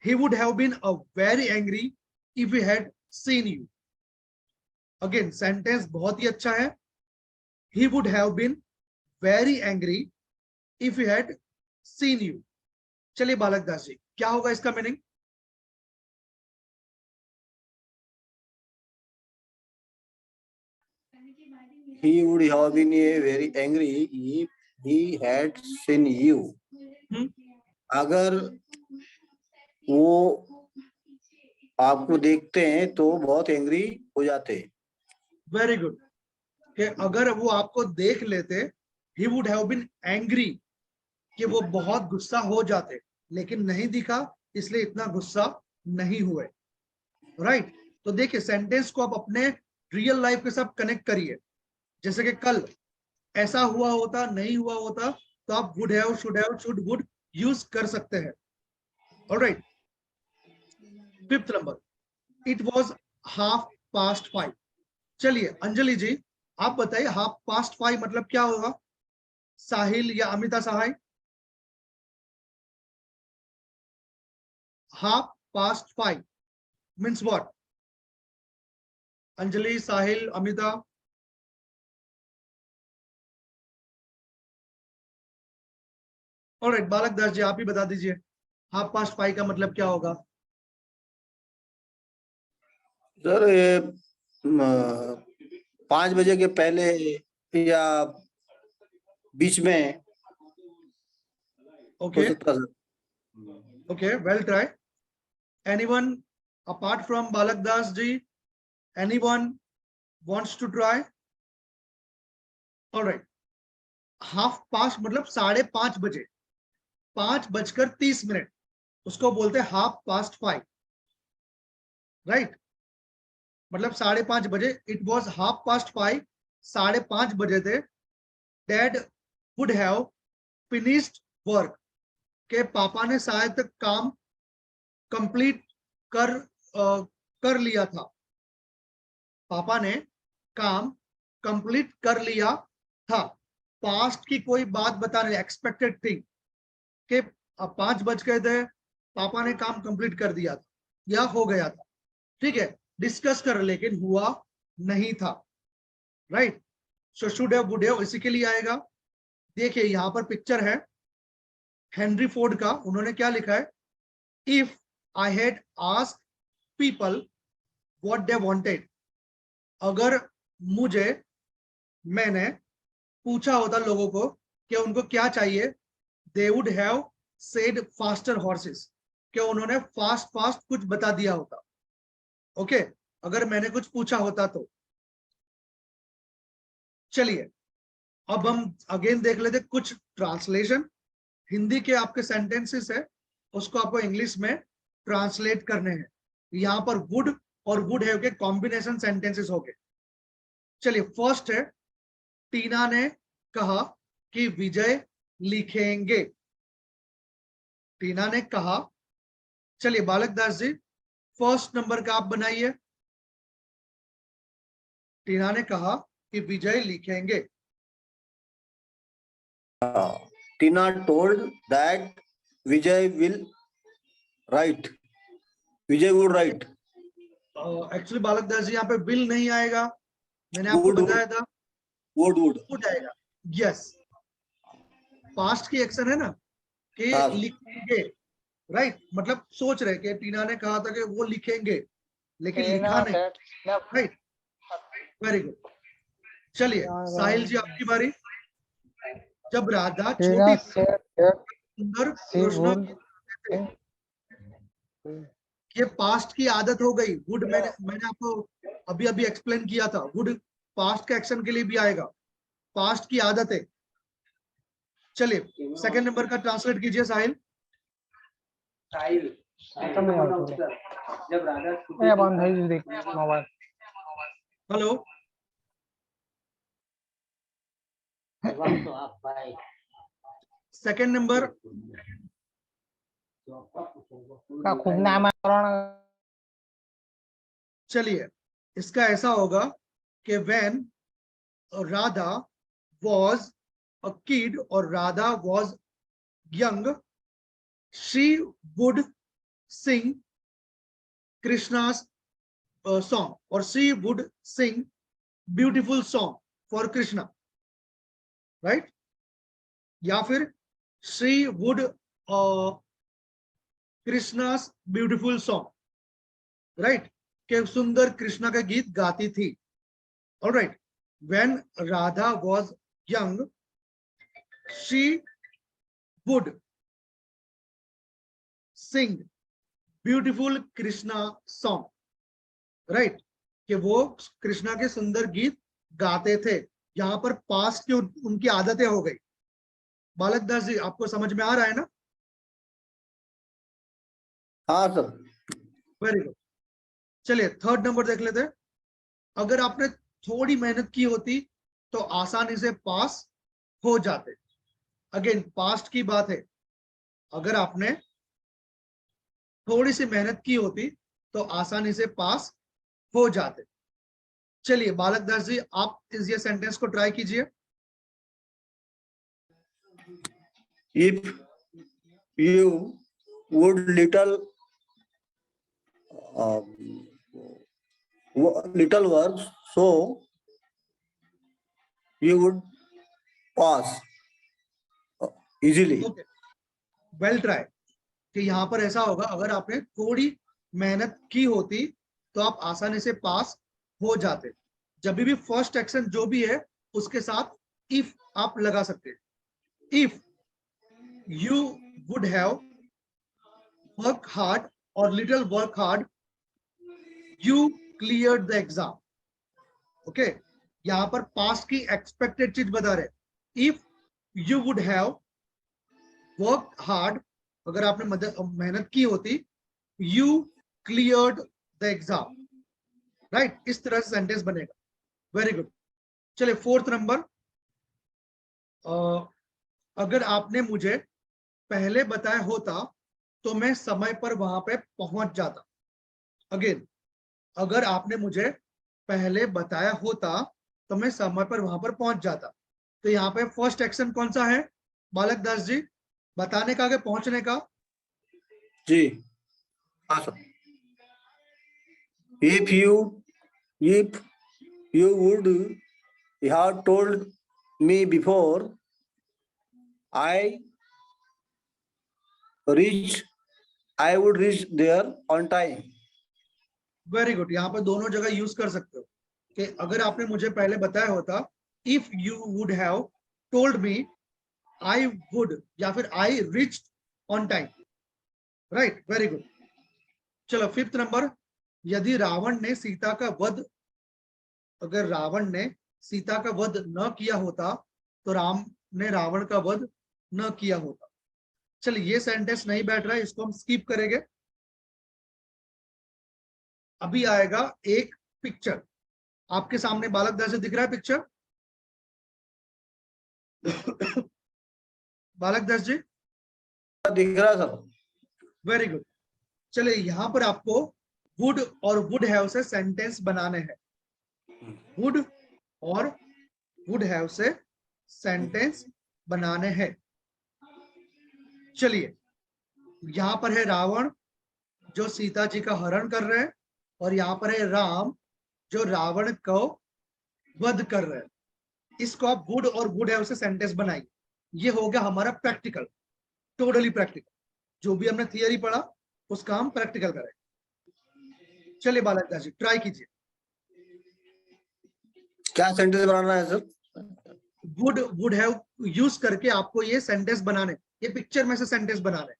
he would have been a very angry if he had seen you. Again sentence बहुत ही अच्छा है. He would have been very angry if he had seen you. चलिए बालक दास जी, क्या होगा इसका meaning? He would have been a very angry if he had seen you. अगर वो आपको देखते हैं तो बहुत एंग्री हो जाते हैं. Very good. कि अगर वो आपको देख लेते, he would have been angry, कि वो बहुत गुस्सा हो जाते, लेकिन नहीं दिखा इसलिए इतना गुस्सा नहीं हुए. राइट. तो देखिए सेंटेंस को आप अपने रियल लाइफ के साथ कनेक्ट करिए. जैसे कि कल ऐसा हुआ होता, नहीं हुआ होता, तो आप would have, should have, should, would use कर सकते हैं. Alright. Fifth number, it was 5:30. चलिए अंजलि जी आप बताइए 5:30 मतलब क्या होगा? साहिल या अमिता सहाय? 5:30 means what? Anjali, Sahil, Amita? Alright, बालक दास जी आप ही बता दीजिए 5:30 का मतलब क्या होगा? सर ये 5 बजे के पहले या बीच में हो ओके सकता sir. Okay, well try. Anyone apart from Balak Das ji, anyone wants to try? All right. 5:30 मतलब 5:30 बजे, 5:30, उसको बोलते हैं 5:30. राइट. मतलब 5:30 बजे. इट वॉज 5:30, 5:30 बजे थे. Dad would have finished work, के पापा ने शायद तक काम कंप्लीट कर लिया था. पापा ने काम कंप्लीट कर लिया था. पास्ट की कोई बात बता रहे, एक्सपेक्टेड थिंग, के 5 बज गए थे, पापा ने काम कंप्लीट कर दिया था या हो गया था. ठीक है, डिस्कस कर, लेकिन हुआ नहीं था. Right. So should have, would have इसी के लिए आएगा. देखिए यहां पर पिक्चर है हेनरी फोर्ड का. उन्होंने क्या लिखा है? If I had asked people what they wanted, अगर मैंने पूछा होता लोगों को कि उनको क्या चाहिए, they would have said faster horses, कि उन्होंने फास्ट फास्ट कुछ बता दिया होता. ओके, अगर मैंने कुछ पूछा होता तो. चलिए अब हम अगेन देख लेते कुछ ट्रांसलेशन. हिंदी के आपके सेंटेंसेस है, उसको आपको इंग्लिश में ट्रांसलेट करने हैं. यहां पर वुड और वुड हैव के कॉम्बिनेशन सेंटेंसेस हो गए. चलिए फर्स्ट है, टीना ने कहा कि विजय लिखेंगे. टीना ने कहा. चलिए बालक दास जी फर्स्ट नंबर का आप बनाइए. टीना ने कहा कि विजय लिखेंगे. Tina told that Vijay will write. Vijay would write. Actually Balak Das जी यहाँ पे विल नहीं आएगा, मैंने आपको Would, बताया था. वुड वुड आएगा. यस, पास्ट की एक्शन है ना कि हाँ. लिखेंगे. राइट. मतलब सोच रहे कि टीना ने कहा था कि वो लिखेंगे, लेकिन लिखा नहीं. राइट. Very good. चलिए साहिल जी आपकी बारी. जब राधा छोटी सुंदर योजना थे, ये पास्ट की आदत हो गई. वुड मैंने आपको अभी एक्सप्लेन किया था. वुड पास्ट के एक्शन के लिए भी आएगा. पास्ट की आदत है. चलिए सेकंड नंबर का ट्रांसलेट कीजिए साहिल. हेलो. सेकंड नंबर चलिए इसका ऐसा होगा कि when Radha was a kid और Radha was young, she would sing Krishna's song, or she would sing beautiful song for Krishna, right? या फिर she would Krishna's beautiful song, right? कि सुंदर कृष्णा का गीत गाती थी. All right. When Radha was young, she would sing beautiful Krishna song, right? कि वो कृष्णा के सुंदर गीत गाते थे. यहाँ पर पास्ट की उनकी आदतें हो गई. बालक दास जी, आपको समझ में आ रहा है ना? हाँ सर. Very good. चलिए थर्ड नंबर देख लेते हैं. अगर आपने थोड़ी मेहनत की होती तो आसानी से पास हो जाते. अगेन पास्ट की बात है. अगर आपने थोड़ी सी मेहनत की होती तो आसानी से पास हो जाते. चलिए बालक दास जी, आप इस ये सेंटेंस को ट्राई कीजिए. If you would little work, so you would pass easily. Okay, well try. कि यहाँ पर ऐसा होगा, अगर आपने थोड़ी मेहनत की होती तो आप आसानी से पास हो जाते. जब भी फर्स्ट एक्शन जो भी है उसके साथ इफ आप लगा सकते हैं. If you would have work hard और little work hard, you clear the exam. Okay, यहाँ पर पास्ट की एक्सपेक्टेड चीज बता रहे. If you would have work hard, अगर आपने मेहनत की होती, you cleared the exam, right? इस तरह से सेंटेंस बनेगा. Very good. चलिए फोर्थ नंबर. अगर आपने मुझे पहले बताया होता तो मैं समय पर वहां पे पहुंच जाता. अगेन, अगर आपने मुझे पहले बताया होता तो मैं समय पर वहां पर पहुंच जाता. तो यहाँ पे फर्स्ट एक्शन कौन सा है बालक दास जी? बताने का कि पहुंचने का? जी हाँ sir. If you would have told me before I would reach there on time. Very good. यहाँ पर दोनों जगह यूज कर सकते हो कि अगर आपने मुझे पहले बताया होता, if you would have told me, I would, या फिर I reached on time, right? Very good. चलो फिफ्थ नंबर. यदि रावण ने सीता का वध, अगर रावण ने सीता का वध न किया होता तो राम ने रावण का वध न किया होता. चलिए ये सेंटेंस नहीं बैठ रहा है, इसको हम स्किप करेंगे. अभी आएगा एक पिक्चर आपके सामने. बालक दास से दिख रहा है पिक्चर? बालक दास जी दिख रहा है सर. Very good. चलिए यहाँ पर आपको वुड और वुड हैव से सेंटेंस बनाने हैं. वुड और वुड हैव से सेंटेंस बनाने हैं. चलिए यहाँ पर है रावण जो सीता जी का हरण कर रहे हैं, और यहाँ पर है राम जो रावण को वध कर रहे हैं. इसको आप वुड और वुड हैव से सेंटेंस बनाइए. ये हो गया हमारा प्रैक्टिकल, टोटली प्रैक्टिकल. जो भी हमने थियरी पढ़ा उसका हम प्रैक्टिकल करें. चलिए बालक दास जी ट्राई कीजिए. क्या सेंटेंस बनाना है सर? वुड हैव यूज करके आपको ये सेंटेंस बनाने, ये पिक्चर में से सेंटेंस बनाने.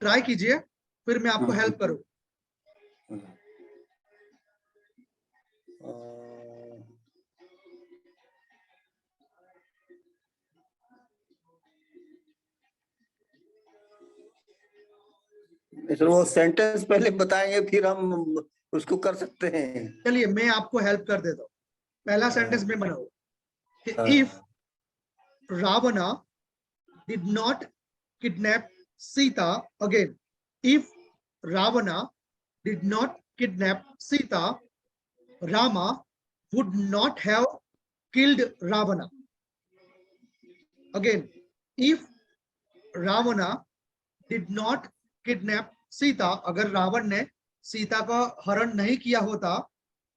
ट्राई कीजिए, फिर मैं आपको हेल्प करूँ. सर वो सेंटेंस पहले बताएंगे फिर हम उसको कर सकते हैं. चलिए मैं आपको हेल्प कर देता हूँ. पहला सेंटेंस में बनाओ कि if Ravana did not kidnap Sita. Again, if Ravana did not kidnap Sita, Rama would not have killed Ravana. Again, if Ravana did not kidnap Sita, अगर रावण ने सीता का हरण नहीं किया होता,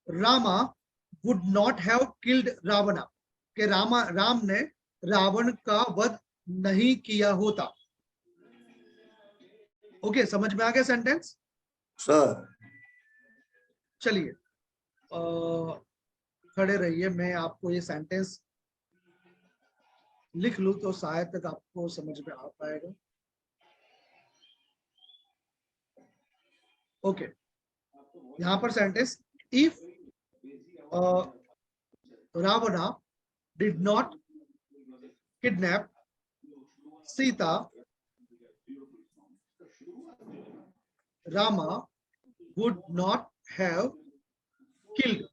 Rama would not have killed Ravana, कि राम ने रावण का वध नहीं किया होता। ओके, समझ में आ गया सेंटेंस? सर चलिए खड़े रहिए, मैं आपको ये सेंटेंस लिख लूं तो शायद तक आपको समझ में आ पाएगा। ओके, यहां पर sentence, if Ravana did not kidnap Sita, Rama would not have killed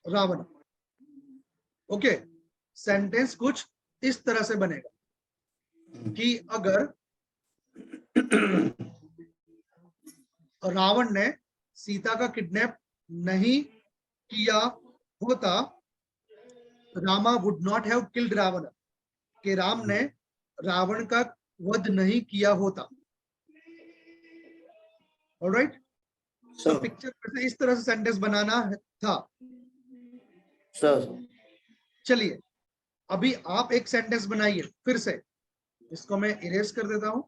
Ravan. Okay, sentence कुछ इस तरह से बनेगा कि अगर रावण ने सीता का किडनैप नहीं किया होता, Rama would not have killed Ravana, कि राम ने रावण का वध नहीं किया होता। ऑलराइट, तो पिक्चर में इस तरह से सेंटेंस बनाना था। सर चलिए अभी आप एक सेंटेंस बनाइए फिर से, इसको मैं इरेज कर देता हूं।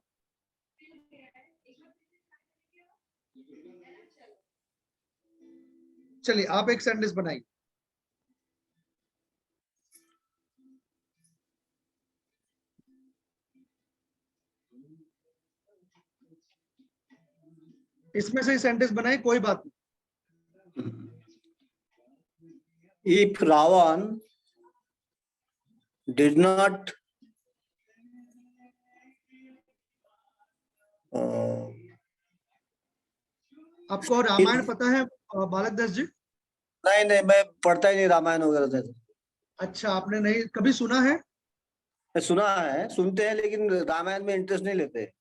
चलिए आप एक सेंटेंस बनाइए। इसमें से सेंटेंस बनाए, कोई बात नहीं। इफ रावण डिड नॉट आपको रामायण पता है बालक दास जी? नहीं नहीं, मैं पढ़ता ही नहीं रामायण वगैरह से। अच्छा, आपने नहीं कभी सुना है? सुना है, सुनते हैं, लेकिन रामायण में इंटरेस्ट नहीं लेते।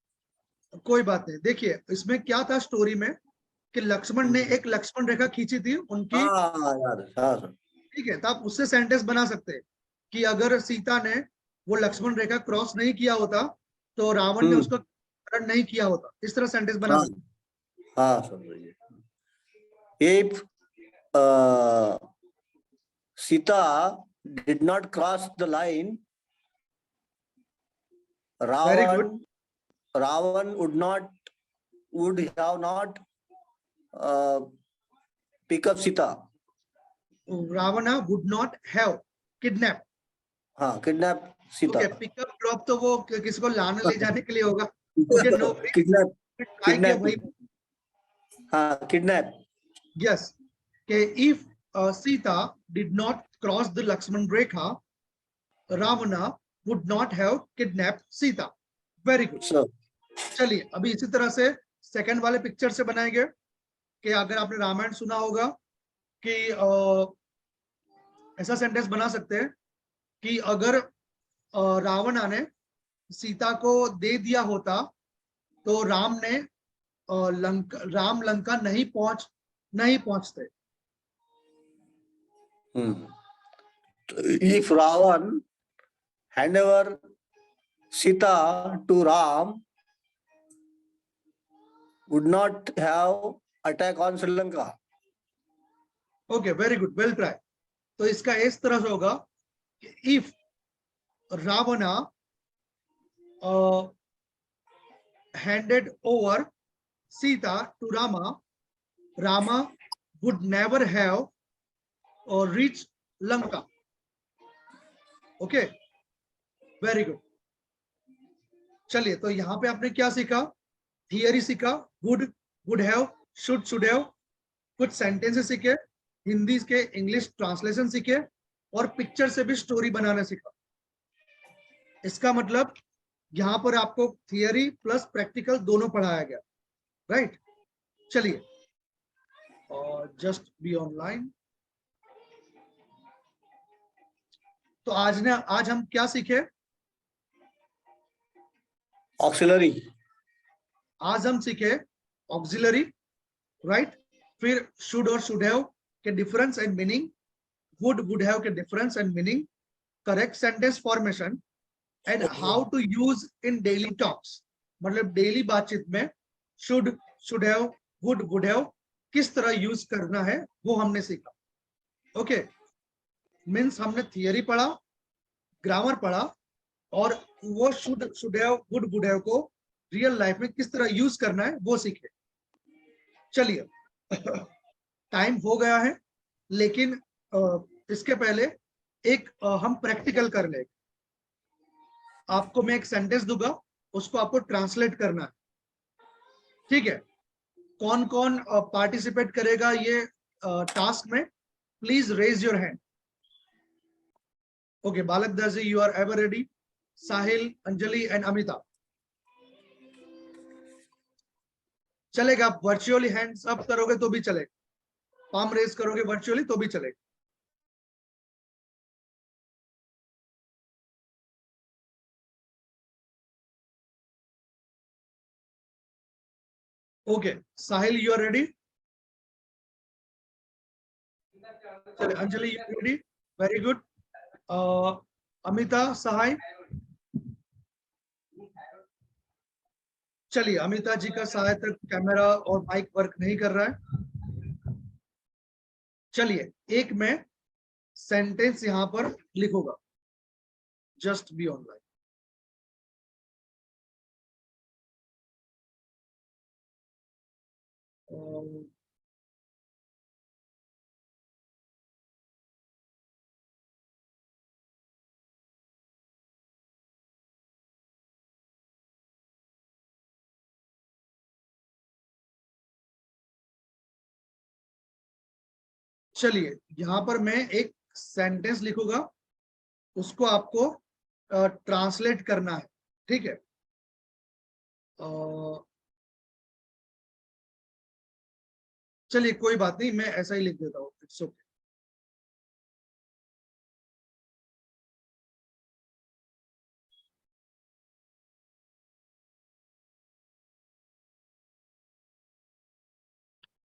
कोई बात नहीं, देखिए इसमें क्या था स्टोरी में कि लक्ष्मण ने एक लक्ष्मण रेखा खींची थी उनकी, हाँ यार, हाँ सर। ठीक है, तो आप उससे सेंटेंस बना सकते हैं कि अगर सीता ने वो लक्ष्मण रेखा क्रॉस नहीं किया होता तो रावण ने उसका हरण नहीं किया होता, इस तरह सेंटेंस बना सकते हैं। हाँ sir, if Sita did not cross the line, Ravan would have not pick up Sita. Ravana would not have kidnap, हाँ, kidnap Sita. Okay, pickup drop तो वो किसी को लाने ले जाने के लिए होगा। ओके, नो किडनैप, वही, हाँ किडनैप। यस, कि if Sita did not cross the Lakshman Rekha, Ravana would not have kidnap Sita. Very good. चलिए अभी इसी तरह से सेकंड वाले पिक्चर से बनाएंगे कि अगर आपने रामायण सुना होगा कि ऐसा सेंटेंस बना सकते हैं कि अगर रावण ने सीता को दे दिया होता तो राम लंका नहीं पहुंचते। If Ravan hand over Sita to Ram, would not have attack on Sri Lanka. Okay, very good, well try. तो इसका इस तरह से होगा कि if Rawna handed over Sita to Rama, Rama would never have reached Lanka. Okay, very good. चलिए तो यहाँ पे आपने क्या सीखा? थियरी सीखा, वुड हैव, शुड हैव, कुछ सेंटेंसेस सीखे, हिंदी के इंग्लिश ट्रांसलेशन सीखे और पिक्चर से भी स्टोरी बनाना सीखा। इसका मतलब यहाँ पर आपको थियरी प्लस प्रैक्टिकल दोनों पढ़ाया गया, राइट? चलिए और जस्ट बी ऑनलाइन। तो आज हम क्या सीखे? ऑक्सिलरी। आज हम सीखे ऑक्सिलरी, राइट? फिर शुड और शुड हैव के difference and meaning, would have के difference and meaning, correct sentence formation, and how to use in daily talks, मतलब डेली बातचीत में शुड हैव, वुड हैव किस तरह यूज करना है वो हमने सीखा। ओके, मीन्स हमने थियरी पढ़ा, ग्रामर पढ़ा, और वो शुड हैव, वुड हैव को रियल लाइफ में किस तरह यूज करना है वो सीखे। चलिए टाइम हो गया है, लेकिन इसके पहले एक हम प्रैक्टिकल कर ले। आपको मैं एक सेंटेंस दूंगा, उसको आपको ट्रांसलेट करना है, ठीक है? कौन कौन पार्टिसिपेट करेगा ये टास्क में? Please raise your hand. Okay, Balak Das ji, you are ever ready? Sahil, Anjali and Amita, चलेगा? आप वर्चुअली हैंड्स अप करोगे तो भी चलेगा, पाम रेज करोगे वर्चुअली तो भी चलेगा। Okay, Sahil you are ready? चलिए, Anjali you ready? Very good. Amita, Sahay? चलिए, अमिता जी का सहाय तक कैमरा और माइक वर्क नहीं कर रहा है। चलिए, एक मैं सेंटेंस यहां पर लिखूंगा, जस्ट बी ऑनलाइन। चलिए, यहां पर मैं एक सेंटेंस लिखूंगा, उसको आपको ट्रांसलेट करना है, ठीक है? चलिए, कोई बात नहीं, मैं ऐसा ही लिख देता हूँ, इट्स ओके।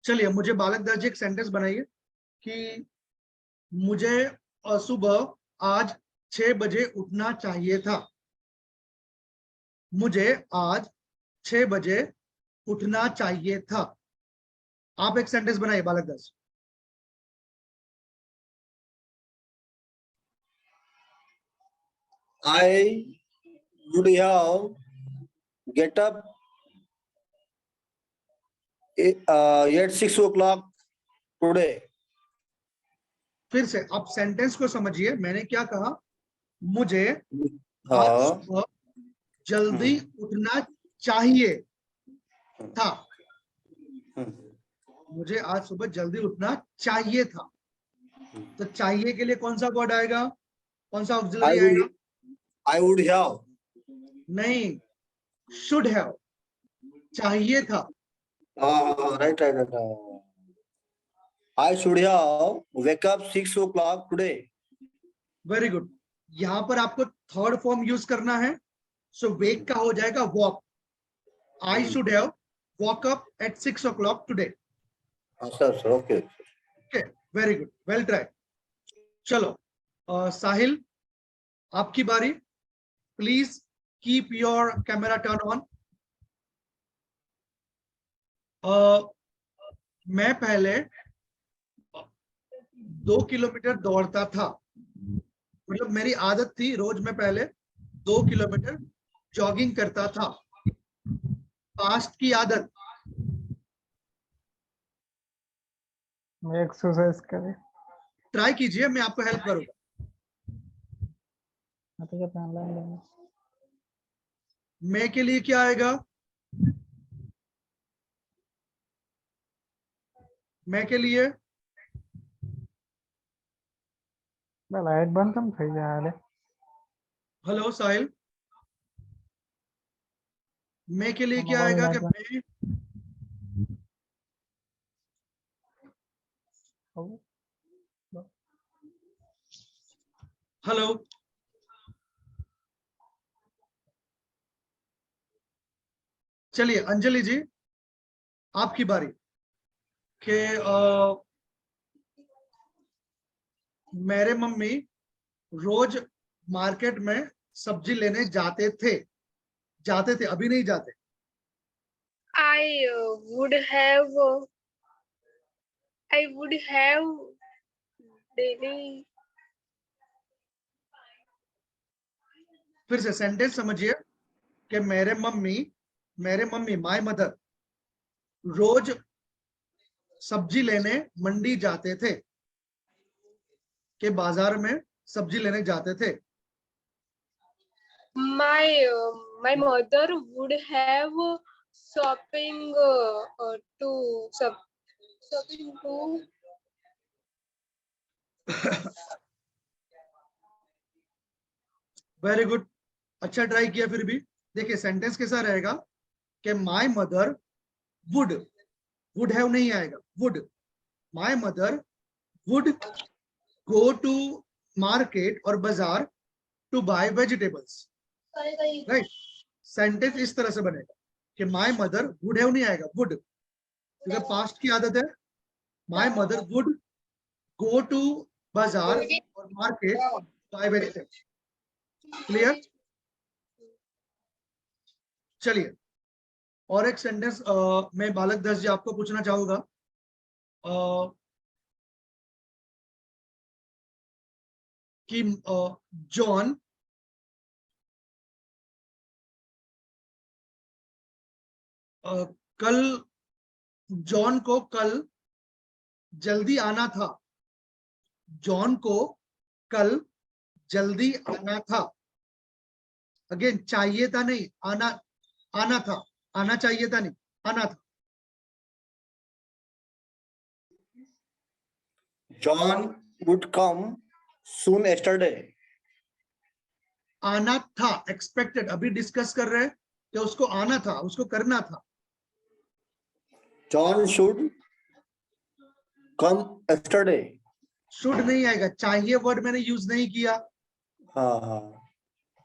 चलिए, मुझे बालक दास जी एक सेंटेंस बनाइए कि मुझे सुबह आज 6 बजे उठना चाहिए था। मुझे आज 6 बजे उठना चाहिए था। आप एक सेंटेंस बनाइए बालक दास। I would have get up at 6 o'clock today. फिर से आप सेंटेंस को समझिए, मैंने क्या कहा? मुझे आज हाँ, सुबह जल्दी उठना चाहिए था। मुझे आज सुबह जल्दी उठना चाहिए था। तो चाहिए के लिए कौन सा वर्ड आएगा? कौन सा ऑक्सिलरी आएगा? I would have. नहीं, शुड हैव। चाहिए था। Right. I should have wake up 6 o'clock today. Very good. यहां पर आपको थर्ड फॉर्म यूज करना है, सो वेक का हो जाएगा walk. I should have walk up at 6 o'clock today. Sir, okay. Okay, very good, well try. चलो, साहिल, आपकी बारी। Please keep your camera turn on. मैं पहले 2 किलोमीटर दौड़ता था, मतलब मेरी आदत थी, रोज मैं पहले 2 किलोमीटर जॉगिंग करता था। पास्ट की आदत। एक्सरसाइज करे। ट्राई कीजिए, मैं आपको हेल्प करूंगा। मैं के लिए क्या आएगा? मैं के लिए लाइट बंद कम થઈ જાય હાલે। हेलो साहिल, मैं के लिए क्या आएगा? कि मैं, हेलो, चलिए अंजलि जी, आपकी बारी। कि मेरे मम्मी रोज मार्केट में सब्जी लेने जाते थे, जाते थे, अभी नहीं जाते। I would have daily. फिर से सेंटेंस समझिए कि मेरे मम्मी माय मदर रोज सब्जी लेने मंडी जाते थे, के बाजार में सब्जी लेने जाते थे। My mother would have shopping to shopping to very good, अच्छा ट्राई किया। फिर भी देखिए सेंटेंस कैसा रहेगा कि माय मदर वुड हैव नहीं आएगा, would, my mother would go to market और बाजार to buy vegetables, right. Sentence इस तरह से बनेगा कि माय मदर वुड हैव नहीं आएगा, वुड, क्योंकि पास्ट की आदत है। My mother would go to बाजार और मार्केट बाय वेजिटेबल्स। क्लियर? चलिए और एक सेंटेंस मैं बालक दास जी आपको पूछना चाहूंगा। कि जॉन कल, जॉन को कल जल्दी आना था, जॉन को कल जल्दी आना था। अगेन चाहिए था नहीं, आना, आना था, आना चाहिए था नहीं, आना था। John would come soon yesterday. आना था, एक्सपेक्टेड, अभी डिस्कस कर रहे हैं कि उसको आना था, उसको करना था। John should come yesterday. Should नहीं आएगा, चाहिए वर्ड मैंने यूज नहीं किया। हाँ हाँ,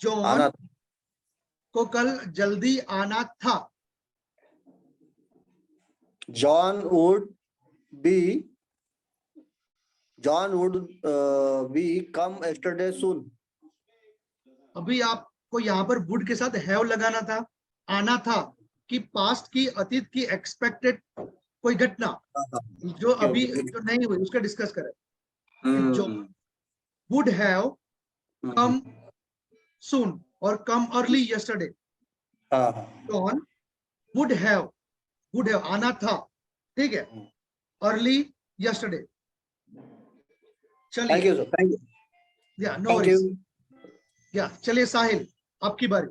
जॉन आना को कल जल्दी आना था। John would be come yesterday soon. अभी आपको यहाँ पर वुड के साथ हैव लगाना था, आना था कि पास्ट की, अतीत की एक्सपेक्टेड कोई घटना जो Okay, अभी okay. जो नहीं हुई उसका डिस्कस करें। जो Hmm. Would have come Hmm. सून और कम अर्ली यस्टरडे। हाँ, जॉन वुड हैव आना था, ठीक है, अर्ली यस्टरडे। thank चलिए, you sir, thank you, या नो thank वरीज, you. या चलिए साहिल आपकी बारी।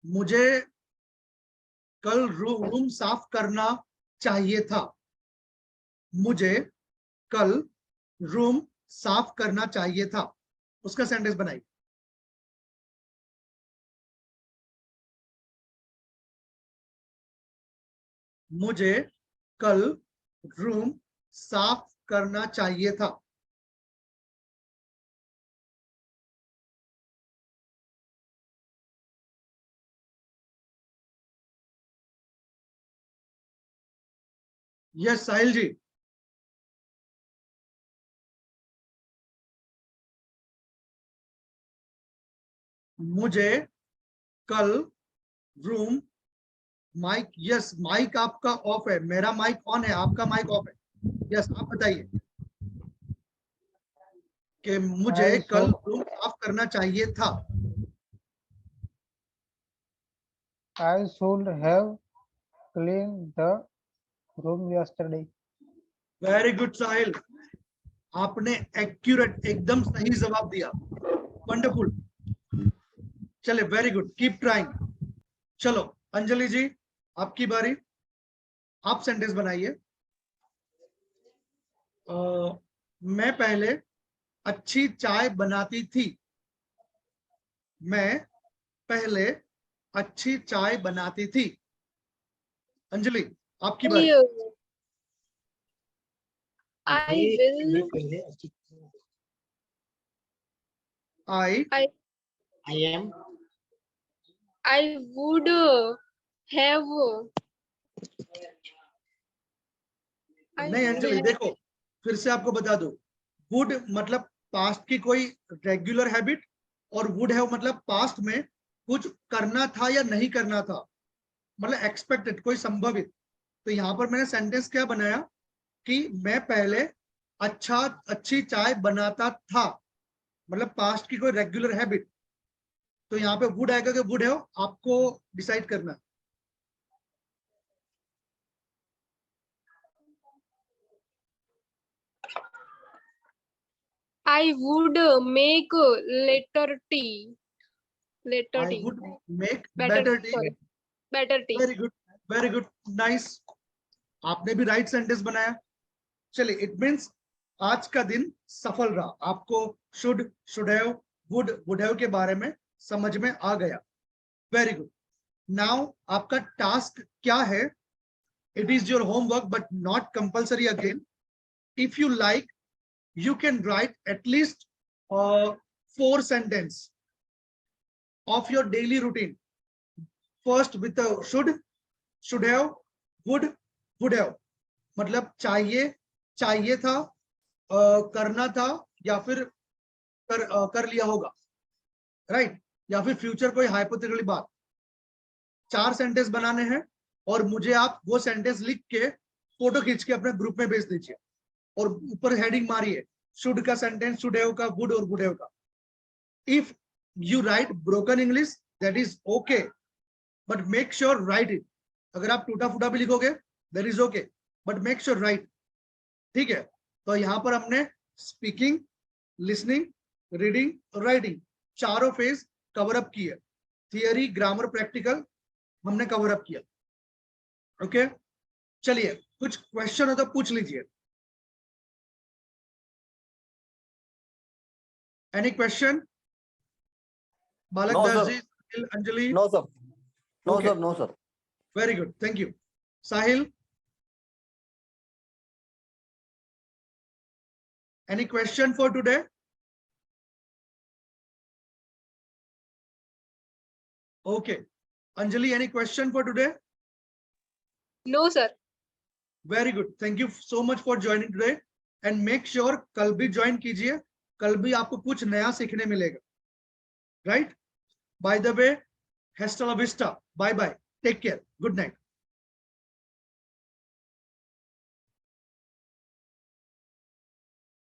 मुझे कल रूम साफ करना चाहिए था, मुझे कल रूम साफ करना चाहिए था, उसका सेंटेंस बनाइए। मुझे कल रूम साफ करना चाहिए था। यस साहिल जी। मुझे कल रूम, माइक, यस माइक आपका ऑफ है, मेरा माइक ऑन है, आपका माइक ऑफ है। यस आप बताइए कि मुझे I कल should रूम साफ करना चाहिए था। have cleaned the room yesterday. Very good Sahil, आपने एक्यूरेट, एकदम सही जवाब दिया। वंडरफुल, चले वेरी गुड, कीप ट्राइंग। चलो अंजलि जी आपकी बारी, आप सेंटेंस बनाइए। मैं पहले अच्छी चाय बनाती थी, मैं पहले अच्छी चाय बनाती थी। अंजलि आपकी बारी। I will I I would have I नहीं would अंजलि have देखो, फिर से आपको बता दो, वुड मतलब पास्ट की कोई रेगुलर हैबिट, और वुड हैव मतलब पास्ट में कुछ करना था या नहीं करना था, मतलब एक्सपेक्टेड, कोई संभवित। तो यहाँ पर मैंने सेंटेंस क्या बनाया कि मैं पहले अच्छी चाय बनाता था, मतलब पास्ट की कोई रेगुलर हैबिट। तो यहाँ पे वुड आएगा कि वुड हैव, आपको डिसाइड करना है। I would make later tea. Later I tea. Would make Better. Better T. Sorry. Better tea. Very good, nice. आपने भी राइट सेंटेंस बनाया। चलिए, इट मीन्स आज का दिन सफल रहा, आपको शुड हैव, वुड हैव के बारे में समझ में आ गया। Very good. नाउ आपका टास्क क्या है? It is your homework but not compulsory again. If you like, you can write at least 4 sentences of your daily routine. First with the should have, would have, मतलब चाहिए था, करना था, या फिर कर लिया होगा, राइट? या फिर फ्यूचर कोई हाइपोथेटिकल बात। 4 सेंटेंस बनाने हैं और मुझे आप वो सेंटेंस लिख के फोटो खींच के अपने ग्रुप में भेज दीजिए, और ऊपर हेडिंग मारिए शुड का सेंटेंस, शुड हैव का, वुड और वुड हैव का। If you right broken English that is okay, but make sure right it. अगर आप टूटा फूटा भी लिखोगे that is okay, but make sure right. ठीक है, तो यहाँ पर हमने स्पीकिंग, लिसनिंग, रीडिंग, राइटिंग, चारों फेज कवर अप किए। थियरी, ग्रामर, प्रैक्टिकल हमने कवर अप किया। ओके, चलिए कुछ क्वेश्चन हो तो पूछ लीजिए। Any question? Balak No, Das sir. ji, Anjali? No, sir. No, Okay. sir. No, sir. Very good. Thank you. Sahil? Any question for today? Okay. Anjali, any question for today? No, sir. Very good. Thank you so much for joining today. And make sure कल भी join कीजिए, कल भी आपको कुछ नया सीखने मिलेगा. Right? By the way, hasta la vista. Bye bye. Take care. Good night.